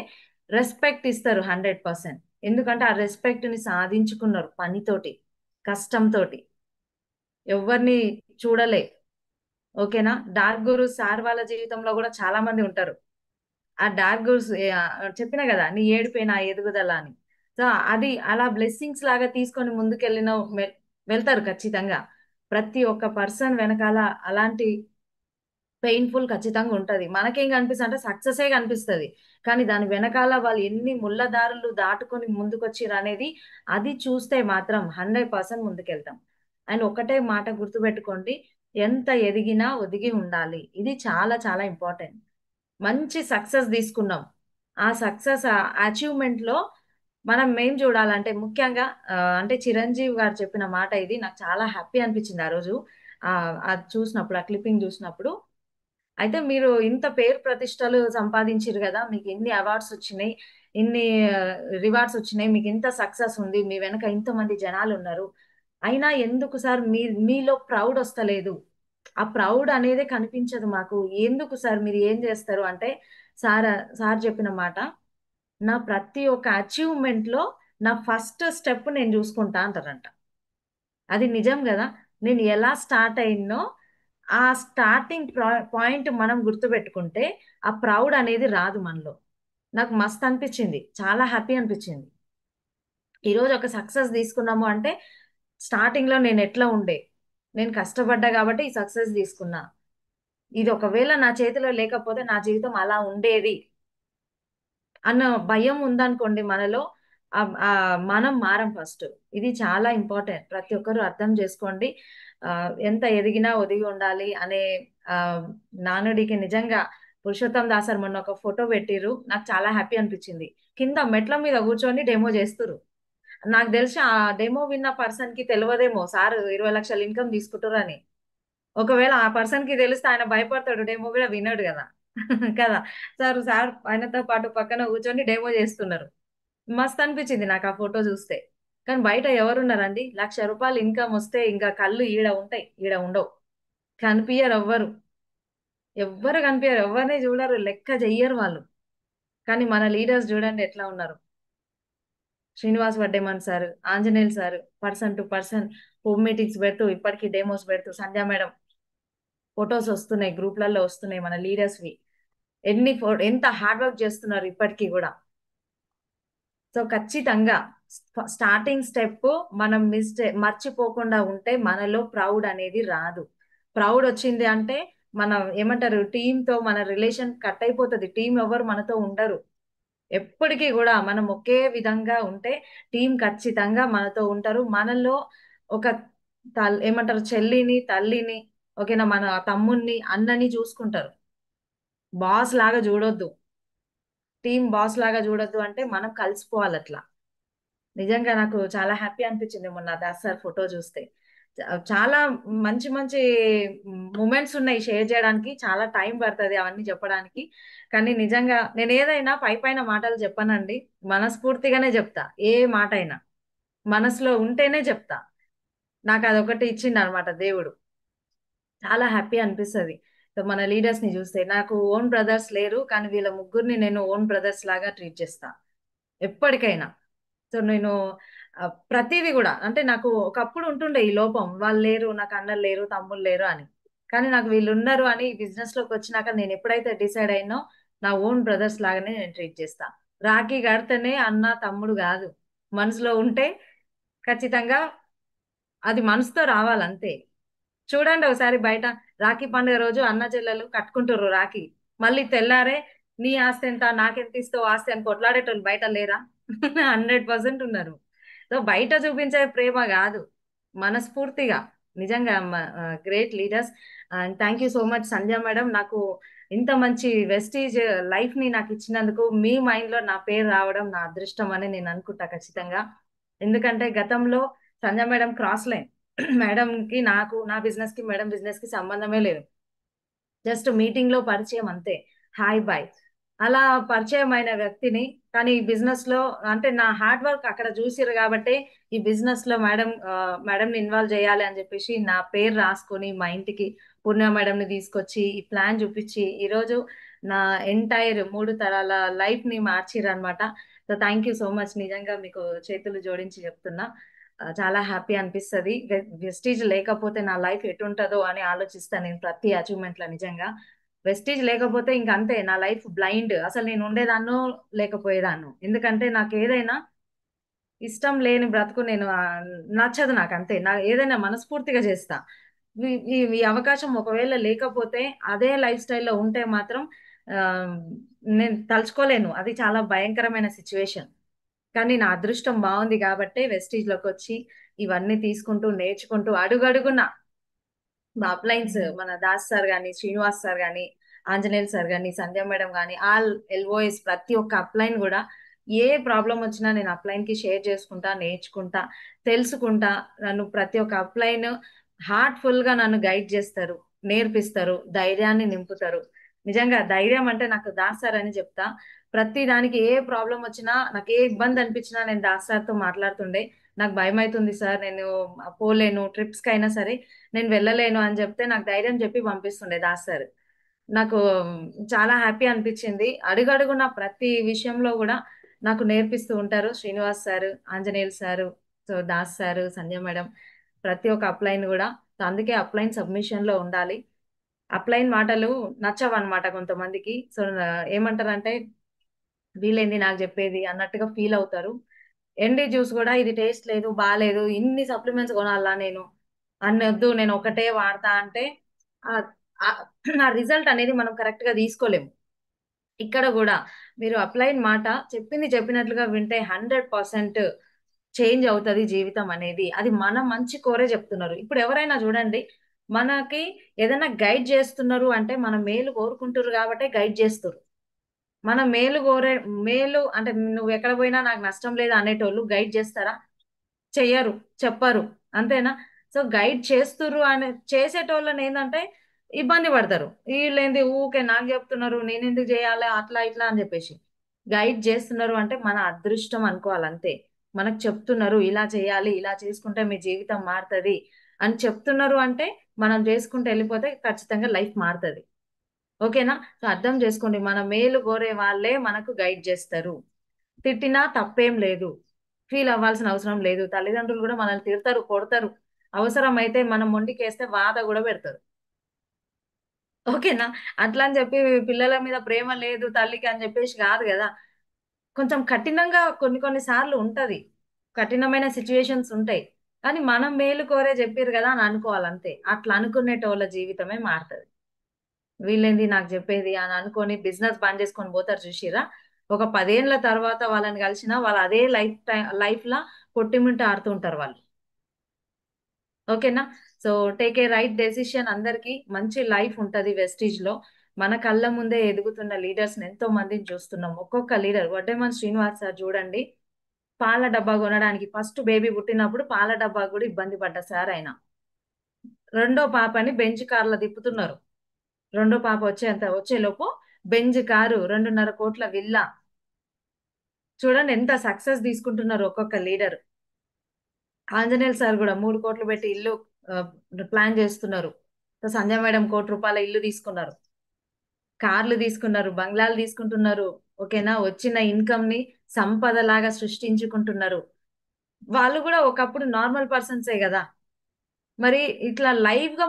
A: రెస్పెక్ట్ ఇస్తారు 100%. ఎందుకంటే ఆ రెస్పెక్ట్ ని సాధించుకున్నారు పనితోటి, కష్టంతోటి. ఎవరిని చూడలే. ఓకేనా. డార్క్ గురు సార్ వాళ్ళ జీవితంలో కూడా చాలా మంది ఉంటారు. ఆ డార్క్ గురు చెప్పిన కదా, నీ ఏడిపోయిన ఎదుగుదల అని. సో అది అలా బ్లెస్సింగ్స్ లాగా తీసుకొని ముందుకెళ్ళిన వెళ్తారు ఖచ్చితంగా. ప్రతి ఒక్క పర్సన్ వెనకాల అలాంటి పెయిన్ఫుల్ ఖచ్చితంగా ఉంటది. మనకేం కనిపిస్తుంది అంటే సక్సెసే కనిపిస్తుంది, కానీ దాని వెనకాల వాళ్ళు ఎన్ని ముళ్ళ దారులు దాటుకొని ముందుకొచ్చిర్రు అనేది, అది చూస్తే మాత్రం 100% ముందుకెళ్తాం. అండ్ ఒకటే మాట గుర్తుపెట్టుకోండి, ఎంత ఎదిగినా ఒదిగి ఉండాలి. ఇది చాలా చాలా ఇంపార్టెంట్. మంచి సక్సెస్ తీసుకున్నాం, ఆ సక్సెస్ అచీవ్మెంట్ లో మనం ఏం చూడాలంటే ముఖ్యంగా అంటే చిరంజీవి గారు చెప్పిన మాట ఇది నాకు చాలా హ్యాపీ అనిపించింది ఆ రోజు. అది చూసినప్పుడు, ఆ క్లిప్పింగ్ చూసినప్పుడు. అయితే మీరు ఇంత పేరు ప్రతిష్టలు సంపాదించారు కదా, మీకు ఎన్ని అవార్డ్స్ వచ్చినాయి, ఇన్ని రివార్డ్స్ వచ్చినాయి, మీకు ఇంత సక్సెస్ ఉంది, మీ వెనక ఇంతమంది జనాలు ఉన్నారు, అయినా ఎందుకు సార్ మీలో ప్రౌడ్ వస్తలేదు? ఆ ప్రౌడ్ అనేది కనిపించదు మాకు, ఎందుకు సార్? మీరు ఏం చేస్తారు అంటే, సార్ సార్ చెప్పిన మాట, నా ప్రతి ఒక్క అచీవ్మెంట్ లో నా ఫస్ట్ స్టెప్ నేను చూసుకుంటా అంటారంట. అది నిజం కదా. నేను ఎలా స్టార్ట్ అయినో ఆ స్టార్టింగ్ పాయింట్ మనం గుర్తుపెట్టుకుంటే ఆ ప్రౌడ్ అనేది రాదు మనలో. నాకు మస్త్ అనిపించింది, చాలా హ్యాపీ అనిపించింది. ఈ రోజు ఒక సక్సెస్ తీసుకున్నాము అంటే స్టార్టింగ్ లో నేను ఎట్లా ఉండే, నేను కష్టపడ్డా కాబట్టి ఈ సక్సెస్ తీసుకున్నా. ఇది ఒకవేళ నా చేతిలో లేకపోతే నా జీవితం అలా ఉండేది అన్న భయం ఉందనుకోండి మనలో, ఆ మనం మారం ఫస్ట్. ఇది చాలా ఇంపార్టెంట్, ప్రతి ఒక్కరు అర్థం చేసుకోండి. ఎంత ఎదిగినా ఒదిగి ఉండాలి అనే ఆ నానుడికి నిజంగా పురుషోత్తం దాస్ సార్ మొన్న ఒక ఫోటో పెట్టిర్రు, నాకు చాలా హ్యాపీ అనిపించింది. కింద మెట్ల మీద కూర్చొని డెమో చేస్తురు. నాకు తెలిసి ఆ డెమో విన్న పర్సన్ కి తెలియదేమో సార్ 20 లక్షలు ఇన్కమ్ తీసుకుంటారని. ఒకవేళ ఆ పర్సన్ కి తెలిస్తే ఆయన భయపడతాడు, డెమో కూడా వినడు కదా. కదా. సార్ సార్ ఆయనతో పాటు పక్కన కూర్చొని డెమో చేస్తున్నారు. మస్త్ అనిపించింది నాకు ఆ ఫోటో చూస్తే. కానీ బయట ఎవరున్నారండి? ₹1,00,000 ఇన్కమ్ వస్తే ఇంకా కళ్ళు ఈడ ఉంటాయి, ఈడ ఉండవు. కనిపియరు ఎవ్వరు. ఎవ్వరు కనిపియరు, ఎవరిని చూడరు, లెక్క చెయ్యరు వాళ్ళు. కానీ మన లీడర్స్ చూడండి ఎట్లా ఉన్నారు. Srinivas Vaddeman sir, Anjaneyulu sir, person to person home meetings పెడుతూ, ఇప్పటికీ డెమోస్ పెడుతూ, సంధ్య మేడం ఫొటోస్ వస్తున్నాయి, గ్రూప్లలో వస్తున్నాయి మన లీడర్స్ వి. ఎంత హార్డ్ వర్క్ చేస్తున్నారు ఇప్పటికీ కూడా. సో ఖచ్చితంగా స్టార్టింగ్ స్టెప్ మనం మర్చిపోకుండా ఉంటే మనలో ప్రౌడ్ అనేది రాదు. ప్రౌడ్ వచ్చింది అంటే మన ఏమంటారు, టీమ్ తో మన రిలేషన్ కట్ అయిపోతుంది. టీం ఎవరు మనతో ఉండరు. ఎప్పటికీ కూడా మనం ఒకే విధంగా ఉంటే టీం ఖచ్చితంగా మనతో ఉంటారు. మనలో ఒక ఏమంటారు, చెల్లిని, తల్లిని, ఓకేనా, మన తమ్ముణ్ణి, అన్నని చూసుకుంటారు. బాస్ లాగా చూడొద్దు, టీం బాస్ లాగా చూడొద్దు, అంటే మనం కలిసిపోవాలి అట్లా. నిజంగా నాకు చాలా హ్యాపీ అనిపించింది మొన్న దాస్ సార్ ఫోటో చూస్తే. చాలా మంచి మంచి మూమెంట్స్ ఉన్నాయి షేర్ చేయడానికి. చాలా టైం పడుతుంది అవన్నీ చెప్పడానికి. కానీ నిజంగా నేను ఏదైనా పై పైన మాటలు చెప్పానండి, మనస్ఫూర్తిగానే చెప్తా. ఏ మాట అయినా మనసులో ఉంటేనే చెప్తా. నాకు అదొకటి ఇచ్చింది అనమాట దేవుడు. చాలా హ్యాపీ అనిపిస్తది. సో మన లీడర్స్ ని చూస్తే, నాకు ఓన్ బ్రదర్స్ లేరు కానీ వీళ్ళ ముగ్గురిని నేను ఓన్ బ్రదర్స్ లాగా ట్రీట్ చేస్తా ఎప్పటికైనా. సో నేను ప్రతిదీ కూడా, అంటే నాకు ఒకప్పుడు ఉంటుండే ఈ లోపం, వాళ్ళు లేరు, నాకు అన్నలు లేరు, తమ్ముళ్ళు లేరు అని. కానీ నాకు వీళ్ళు ఉన్నారు అని బిజినెస్ లోకి వచ్చినాక నేను ఎప్పుడైతే డిసైడ్ అయినో, నా ఓన్ బ్రదర్స్ లాగానే నేను ట్రీట్ చేస్తా. రాఖీ కడితేనే అన్న తమ్ముడు కాదు, మనసులో ఉంటే ఖచ్చితంగా అది మనసుతో రావాలంతే. చూడండి ఒకసారి బయట రాఖీ పండుగ రోజు అన్న చెల్లెలు కట్టుకుంటారు రాఖీ. మళ్ళీ తెల్లారే నీ ఆస్తి ఎంత, నాకెంత ఇస్తావు ఆస్తి అని కొట్లాడేటోళ్ళు బయట లేరా? 100% ఉన్నారు. సో బయట చూపించే ప్రేమ కాదు, మనస్ఫూర్తిగా. నిజంగా great leaders. And thank you so much Sandhya madam, నాకు ఇంత మంచి వెస్టీజ్ లైఫ్ ని నాకు ఇచ్చినందుకు. మీ మైండ్ లో నా పేరు రావడం నా అదృష్టం అని నేను అనుకుంటా ఖచ్చితంగా. ఎందుకంటే గతంలో సంధ్య మేడం క్రాస్ లైన్. మేడం కి నాకు, నా బిజినెస్ కి మేడం బిజినెస్ కి సంబంధమే లేదు. జస్ట్ మీటింగ్ లో పరిచయం అంతే, హాయ్ బాయ్ అలా పరిచయం అయిన వ్యక్తిని. కానీ ఈ బిజినెస్ లో అంటే నా హార్డ్ వర్క్ అక్కడ చూసిరు కాబట్టి ఈ బిజినెస్ లో మేడం ని ఇన్వాల్వ్ చేయాలి అని చెప్పేసి నా పేరు రాసుకొని మా ఇంటికి పూర్ణిమ మేడం ని తీసుకొచ్చి ఈ ప్లాన్ చూపించి ఈ రోజు నా ఎంటైర్ 3 తరాల లైఫ్ ని మార్చిరు అనమాట. So thank you so much. నిజంగా మీకు చేతులు జోడించి చెప్తున్నా. చాలా హ్యాపీ అనిపిస్తది. వెస్టీజ్ లేకపోతే నా లైఫ్ ఎటుంటదో అని ఆలోచిస్తాను నేను ప్రతి అచీవ్మెంట్ లో. నిజంగా వెస్టీజ్ లేకపోతే ఇంక అంతే, నా లైఫ్ బ్లైండ్. అసలు నేను ఉండేదాన్నో లేకపోయేదాన్నో. ఎందుకంటే నాకు ఏదైనా ఇష్టం లేని బ్రతుకు నేను నచ్చదు నాకు, అంతే. నా ఏదైనా మనస్ఫూర్తిగా చేస్తా. ఈ అవకాశం ఒకవేళ లేకపోతే, అదే లైఫ్ స్టైల్లో ఉంటే మాత్రం ఆ, నేను తలుచుకోలేను. అది చాలా భయంకరమైన సిచ్యువేషన్. కానీ నా అదృష్టం బాగుంది కాబట్టి వెస్టీజ్ లోకి వచ్చి ఇవన్నీ తీసుకుంటూ నేర్చుకుంటూ అడుగడుగున మా అప్లైన్స్ మన దాస్ సార్ గాని, శ్రీనివాస్ సార్ గాని, ఆంజనేయులు సార్ గాని, సంధ్య మేడం గాని, ఆల్ ఎల్ఓఎస్ ప్రతి ఒక్క అప్లైన్ కూడా ఏ ప్రాబ్లం వచ్చినా నేను అప్లైన్ కి షేర్ చేసుకుంటా, నేర్చుకుంటా, తెలుసుకుంటా. నన్ను ప్రతి ఒక్క అప్లైన్ హార్ట్ఫుల్ గా నన్ను గైడ్ చేస్తారు, నేర్పిస్తారు, ధైర్యాన్ని నింపుతారు. నిజంగా ధైర్యం అంటే నాకు దాస్ సార్ అని చెప్తా. ప్రతి దానికి ఏ ప్రాబ్లం వచ్చినా, నాకు ఏ ఇబ్బంది అనిపించినా నేను దాస్ సార్ తో మాట్లాడుతుండే. నాకు భయం అవుతుంది సార్, నేను పోలేను ట్రిప్స్ కి అయినా సరే, నేను వెళ్ళలేను అని చెప్తే నాకు ధైర్యం చెప్పి పంపిస్తుండే దాస్ సార్. నాకు చాలా హ్యాపీ అనిపించింది. అడుగడుగున ప్రతి విషయంలో కూడా నాకు నేర్పిస్తూ ఉంటారు Srinivas sir, Anjaneyulu sir, so Das sir, Sanjay madam, ప్రతి ఒక్క అప్లైన్ కూడా. సో అందుకే అప్లైన్ సబ్మిషన్ లో ఉండాలి. అప్లైన్ మాటలు నచ్చవన్నమాట కొంతమందికి. సో ఏమంటారంటే వీలైంది నాకు చెప్పేది అన్నట్టుగా ఫీల్ అవుతారు. ఎండి జ్యూస్ కూడా ఇది టేస్ట్ లేదు, బాగాలేదు, ఇన్ని సప్లిమెంట్స్ కొనాలా నేను వద్దు, నేను ఒకటే వాడతా అంటే ఆ- ఆ- ఆ రిజల్ట్ అనేది మనం కరెక్ట్ గా తీసుకోలేము. ఇక్కడ కూడా మీరు అప్లైన్ మాట చెప్పింది చెప్పినట్లుగా వింటే 100% చేంజ్ అవుతుంది జీవితం అనేది. అది మన మంచి కోరే చెప్తున్నారు. ఇప్పుడు ఎవరైనా చూడండి, మనకి ఏదైనా గైడ్ చేస్తున్నారు అంటే మన మేలు కోరుకుంటారు కాబట్టి గైడ్ చేస్తారు. మన మేలు కోరే మేలు అంటే నువ్వు ఎక్కడ పోయినా నాకు నష్టం లేదు అనేటోళ్ళు గైడ్ చేస్తారా? చెయ్యరు, చెప్పరు. అంతేనా? సో గైడ్ చేస్తుర్రు అని చేసేటోళ్ళని ఏందంటే ఇబ్బంది పడతారు. వీళ్ళేంది ఊకే నాకు చెప్తున్నారు, నేనెందుకు చేయాలి అట్లా ఇట్లా అని చెప్పేసి. గైడ్ చేస్తున్నారు అంటే మన అదృష్టం అనుకోవాలి అంతే. మనకు చెప్తున్నారు ఇలా చేయాలి, ఇలా చేసుకుంటే మీ జీవితం మారుతది అని చెప్తున్నారు అంటే మనం చేసుకుంటూ వెళ్ళిపోతే ఖచ్చితంగా లైఫ్ మారుతది. ఓకేనా? సో అర్థం చేసుకోండి. మన మేలు కోరే వాళ్ళే మనకు గైడ్ చేస్తారు. తిట్టినా తప్పేం లేదు. ఫీల్ అవ్వాల్సిన అవసరం లేదు. తల్లిదండ్రులు కూడా మనల్ని తిడతారు, కొడతారు. అవసరమైతే మనం మొండికేస్తే వాత కూడా పెడతారు. ఓకేనా? అట్లా అని చెప్పి పిల్లల మీద ప్రేమ లేదు తల్లికి అని చెప్పేసి కాదు కదా! కొంచెం కఠినంగా కొన్ని కొన్ని సార్లు ఉంటది. కఠినమైన సిట్యుయేషన్స్ ఉంటాయి. కానీ మనం మేలు కోరే చెప్పిర్రు కదా అని అనుకోవాలంతే. అట్లా అనుకునేటోళ్ళ జీవితమే మారతది. వీళ్ళేంది నాకు చెప్పేది అని అనుకోని బిజినెస్ బంద్ చేసుకొని పోతారు చూసిర్రా? ఒక 10 ఏండ్ల తర్వాత వాళ్ళని కలిసినా వాళ్ళు అదే లైఫ్‌లా కొట్టుమిట్ట ఆడుతూ ఉంటారు వాళ్ళు. ఓకేనా? So, take a right decision అందరికి. మంచి లైఫ్ ఉంటది వెస్టీజ్‌లో. మన కళ్ళ ముందే ఎదుగుతున్న లీడర్స్‌ని ఎంతో మందిని చూస్తున్నాం. ఒక్కొక్క లీడర్ వడ్డేమాన్ శ్రీనివాస్ సార్ చూడండి. పాల డబ్బా కొనడానికి ఫస్ట్ బేబీ పుట్టినప్పుడు పాల డబ్బా కూడా ఇబ్బంది పడ్డ సార్ ఆయన. రెండో పాపని బెంజ్ కార్‌లో తిప్పుతున్నారు. రెండో పాప వచ్చేలోపు బెంజ్ కారు, 2.5 కోట్ల విల్లా. చూడండి ఎంత సక్సెస్ తీసుకుంటున్నారు ఒక్కొక్క లీడర్. ఆంజనేయులు సార్ గూడా 3 కోట్లు పెట్టి ఇల్లు ఆహ్, ప్లాన్ చేస్తున్నారు. సంజయ్ మేడం రూ. 1 ఇల్లు తీసుకున్నారు. కార్లు తీసుకున్నారు. బంగ్లాలు తీసుకుంటున్నారు. ఓకేనా? వచ్చిన ఇన్‌కమ్‌ని సంపదలాగా సృష్టించుకుంటున్నారు. వాళ్ళు గూడా ఒకప్పుడు నార్మల్ పర్సన్సే గదా! మరి ఇట్లా లైవ్‌గా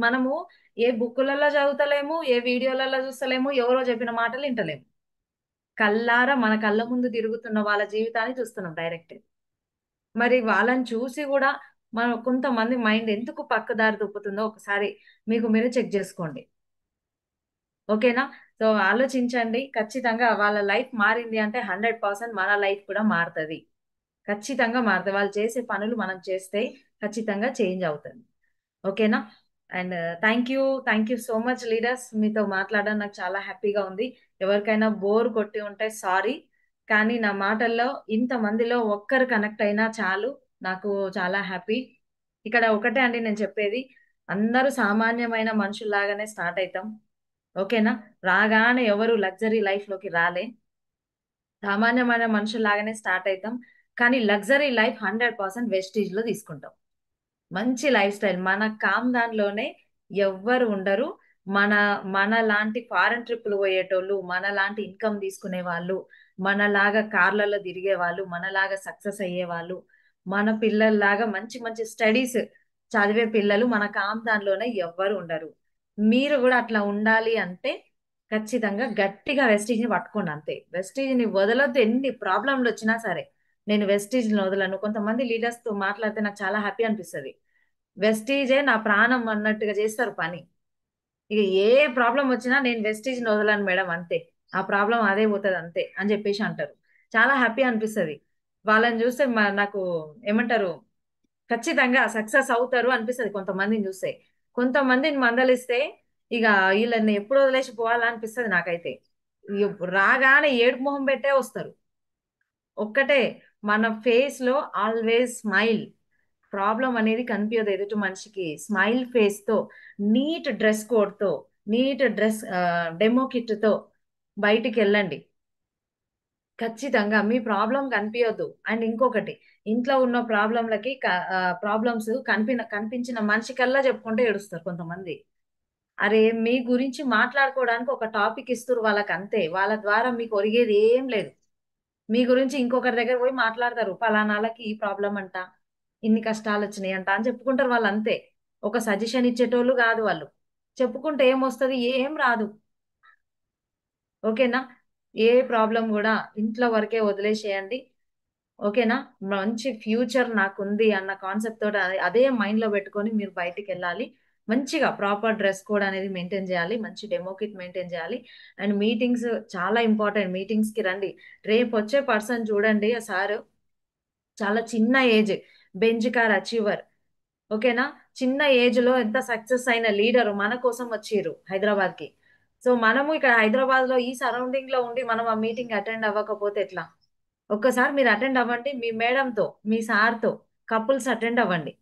A: మనము ఏ బుక్కులలో చదువుతలేము, ఏ వీడియోలలో చూస్తలేము, ఎవరో చెప్పిన మాటలు ఇంటలేము. కళ్ళారా మన కళ్ళ ముందు తిరుగుతున్న వాళ్ళ జీవితాన్ని చూస్తున్నాం డైరెక్ట్. మరి వాళ్ళని చూసి గూడా మనం కొంతమంది మైండ్ ఎందుకు పక్కదారి తిప్పుతుందో ఒకసారి మీకు మీరు చెక్ జేసుకోండి. ఓకేనా? సో, ఆలోచించండి. ఖచ్చితంగా వాళ్ళ లైఫ్ మారింది అంటే 100% మన లైఫ్ కూడా మారతది. ఖచ్చితంగా మారతది. వాళ్ళు చేసే పనులు మనం చేస్తే ఖచ్చితంగా చేంజ్ అవుతది. ఓకేనా? And thank you so much leaders. మీతో మాట్లాడడం నాకు చాలా హ్యాపీగా ఉంది. ఎవరికైనా బోర్ కొట్టి ఉంటే సారీ. కానీ నా మాటల్లో ఇంతమందిలో ఒక్కరు కనెక్ట్ అయినా చాలు. నాకు చాలా హ్యాపీ. ఇక్కడ ఒకటే అండి నేను చెప్పేది. అందరూ సామాన్యమైన మనుషుల్లాగానే స్టార్ట్ అయితాం. ఓకేనా? రాగానే ఎవరు లగ్జరీ లైఫ్‌లోకి రాలే. సామాన్యమైన మనుషుల్లాగానే స్టార్ట్ అయితాం. కానీ లగ్జరీ లైఫ్ 100% వెస్టీజ్‌లో తీసుకుంటాం. మంచి లైఫ్ స్టైల్. మన కామ్‌దాన్‌లోనే ఎవ్వరు ఉండరు. మన మనలాంటి ఫారెన్ ట్రిప్పులు పోయేటోళ్ళు, మనలాంటి ఇన్‌కమ్ తీసుకునేవాళ్ళు, మనలాగా కార్‌లలో తిరిగేవాళ్ళు, మనలాగా సక్సెస్ అయ్యేవాళ్ళు, మన పిల్లల్లాగా మంచి మంచి స్టడీస్ చదివే పిల్లలు మన కామ్‌దాన్‌లోనే ఎవ్వరు ఉండరు. మీరు గూడా అట్లా ఉండాలి అంటే ఖచ్చితంగా గట్టిగా వెస్టీజ్‌ని పట్టుకోండి అంతే. వెస్టీజ్‌ని వదలొద్దు ఎన్ని ప్రాబ్లమ్‌లొచ్చినా సరే. నేను వెస్టీజ్‌ని వదలను. కొంతమంది లీడర్స్‌తో మాట్లాడితే నాకు చాలా హ్యాపీ అనిపిస్తది. వెస్టీజే నా ప్రాణం అన్నట్టుగా చేస్తారు పని. ఇగ ఏ ప్రాబ్లమ్ వచ్చినా నేను వెస్టీజ్‌ని వదలను మేడం అంతే. ఆ ప్రాబ్లమ్ అదే పోతది అంతే అని చెప్పేసి అంటారు. చాలా హ్యాపీ అనిపిస్తది. వాళ్ళని చూస్తే నాకు ఏమంటారు ఖచ్చితంగా సక్సెస్ అవుతారు అనిపిస్తది కొంతమందిని చూస్తే. కొంతమందిని మందలిస్తే ఇగ ఈళ్ళని ఎప్పుడు వదిలేసి పోవాలా అనిపిస్తది నాకైతే. రాగానే ఏడుపు మొహం పెట్టే వస్తారు. ఒక్కటే మన ఫేస్‌లో ఆల్‌వేస్ స్మైల్. ప్రాబ్లమ్ అనేది కనిపియదు ఎదుటి మనిషికి. స్మైల్ ఫేస్‌తో, నీట్ డ్రెస్ కోడ్‌తో, డెమో కిట్‌తో బయటికెళ్ళండి. ఖచ్చితంగా మీ ప్రాబ్లమ్ కనిపియొద్దు. అండ్ ఇంకొకటి ఇంట్లో ఉన్న ప్రాబ్లమ్స్ కనిపించిన మనిషికల్లా చెప్పుకుంటే ఏడుస్తారు కొంతమంది. అరే! మీ గురించి మాట్లాడుకోవడానికి ఒక టాపిక్ ఇస్తుర్రు వాళ్ళకంతే. వాళ్ళ ద్వారా మీకు ఒరిగేది ఏం లేదు. మీ గురించి ఇంకొకరి దగ్గర పోయి మాట్లాడతారు. పలానాళ్ళకి ఈ ప్రాబ్లమ్ అంట. ఇన్ని కష్టాలొచ్చినాయంట అని చెప్పుకుంటారు వాళ్ళంతే. ఒక సజెషన్ ఇచ్చేటోళ్ళు గాదు వాళ్ళు. చెప్పుకుంటే ఏమొస్తది? ఏం రాదు. ఓకేనా? ఏ ప్రాబ్లమ్ గూడా ఇంట్లో వరకే వదిలేసేయండి. ఓకేనా? మంచి ఫ్యూచర్ నాకుంది అన్న కాన్సెప్ట్ తోటి అదే మైండ్‌లో పెట్టుకొని మీరు బయటికెళ్ళాలి. మంచిగా ప్రాపర్ డ్రెస్ కోడ్ అనేది మెయింటైన్ జేయాలి. మంచి డెమో కిట్ మెయింటైన్ జేయాలి. అండ్ మీటింగ్స్ చాలా ఇంపార్టెంట్. మీటింగ్స్‌కి రండి. రేపొచ్చే పర్సన్ చూడండి ఆ సారు చాలా చిన్న ఏజ్. Benz car achiever. ఓకేనా? చిన్న ఏజ్ లో ఎంత సక్సెస్ అయిన లీడర్ మన కోసం వచ్చిర్రు హైదరాబాద్ కి. సో మనము ఇక్కడ హైదరాబాద్ లో ఈ సరౌండింగ్ లో ఉండి మనం ఆ మీటింగ్ అటెండ్ అవ్వకపోతే ఎట్లా? ఒక్కసారి మీరు అటెండ్ అవ్వండి, మీ మేడంతో, మీ సార్తో, కపుల్స్ అటెండ్ అవ్వండి.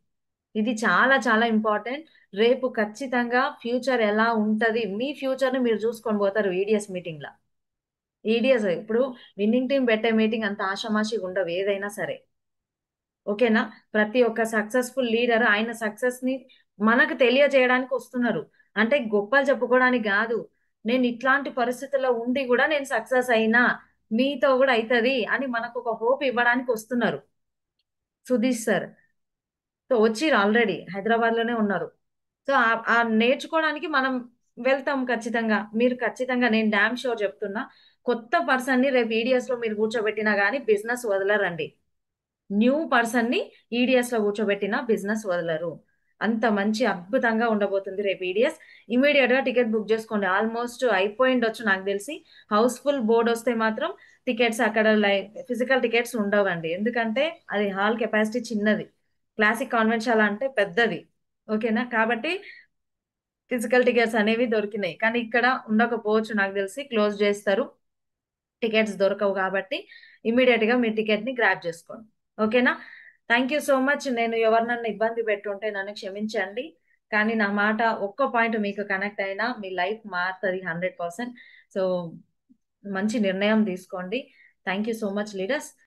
A: ఇది చాలా చాలా ఇంపార్టెంట్. రేపు ఖచ్చితంగా ఫ్యూచర్ ఎలా ఉంటది, మీ ఫ్యూచర్ ని మీరు చూసుకొని పోతారు ఈడిఎస్ మీటింగ్ లా. ఈడిఎస్ ఇప్పుడు విన్నింగ్ టీం పెట్టే మీటింగ్ అంత ఆషామాషిగా ఉండవు ఏదైనా సరే. ఓకేనా? ప్రతి ఒక్క సక్సెస్ఫుల్ లీడర్ ఆయన సక్సెస్ ని మనకు తెలియజేయడానికి వస్తున్నారు. అంటే గొప్పలు చెప్పుకోవడానికి కాదు. నేను ఇట్లాంటి పరిస్థితుల్లో ఉండి కూడా నేను సక్సెస్ అయినా, మీతో కూడా అవుతది అని మనకు ఒక హోప్ ఇవ్వడానికి వస్తున్నారు. సుధీష్ సార్ సో వచ్చిర్రు, ఆల్రెడీ హైదరాబాద్ లోనే ఉన్నారు. సో ఆ నేర్చుకోవడానికి మనం వెళ్తాం ఖచ్చితంగా. మీరు ఖచ్చితంగా, నేను డామ్ షూర్ చెప్తున్నా, కొత్త పర్సన్ ని రేపు ఈడిఎస్ లో మీరు కూర్చోబెట్టినా గానీ బిజినెస్ వదలరండి. న్యూ పర్సన్ ని ఈడిఎస్ లో కూర్చోబెట్టిన బిజినెస్ వదలరు. అంత మంచి అద్భుతంగా ఉండబోతుంది రేపు ఈడిఎస్. ఇమీడియట్ గా టికెట్ బుక్ చేసుకోండి. ఆల్మోస్ట్ అయిపోయిండొచ్చు నాకు తెలిసి. హౌస్ఫుల్ బోర్డ్ వస్తే మాత్రం టికెట్స్ అక్కడ ఫిజికల్ టికెట్స్ ఉండవండి. ఎందుకంటే అది హాల్ కెపాసిటీ చిన్నది, క్లాసిక్ కాన్వెన్షన్ అంటే పెద్దది. ఓకేనా? కాబట్టి ఫిజికల్ టికెట్స్ అనేవి దొరికినాయి, కానీ ఇక్కడ ఉండకపోవచ్చు, నాకు తెలిసి క్లోజ్ చేస్తారు, టికెట్స్ దొరకవు. కాబట్టి ఇమీడియట్ గా మీ టికెట్ ని గ్రాప్ చేసుకోండి. ఓకేనా? Thank you so much. నేను ఎవరినన్నా ఇబ్బంది పెట్టుంటే నన్ను క్షమించండి. కానీ నా మాట ఒక్క పాయింట్ మీకు కనెక్ట్ అయినా మీ లైఫ్ మారుతుంది 100%. సో మంచి నిర్ణయం తీసుకోండి. Thank you so much leaders.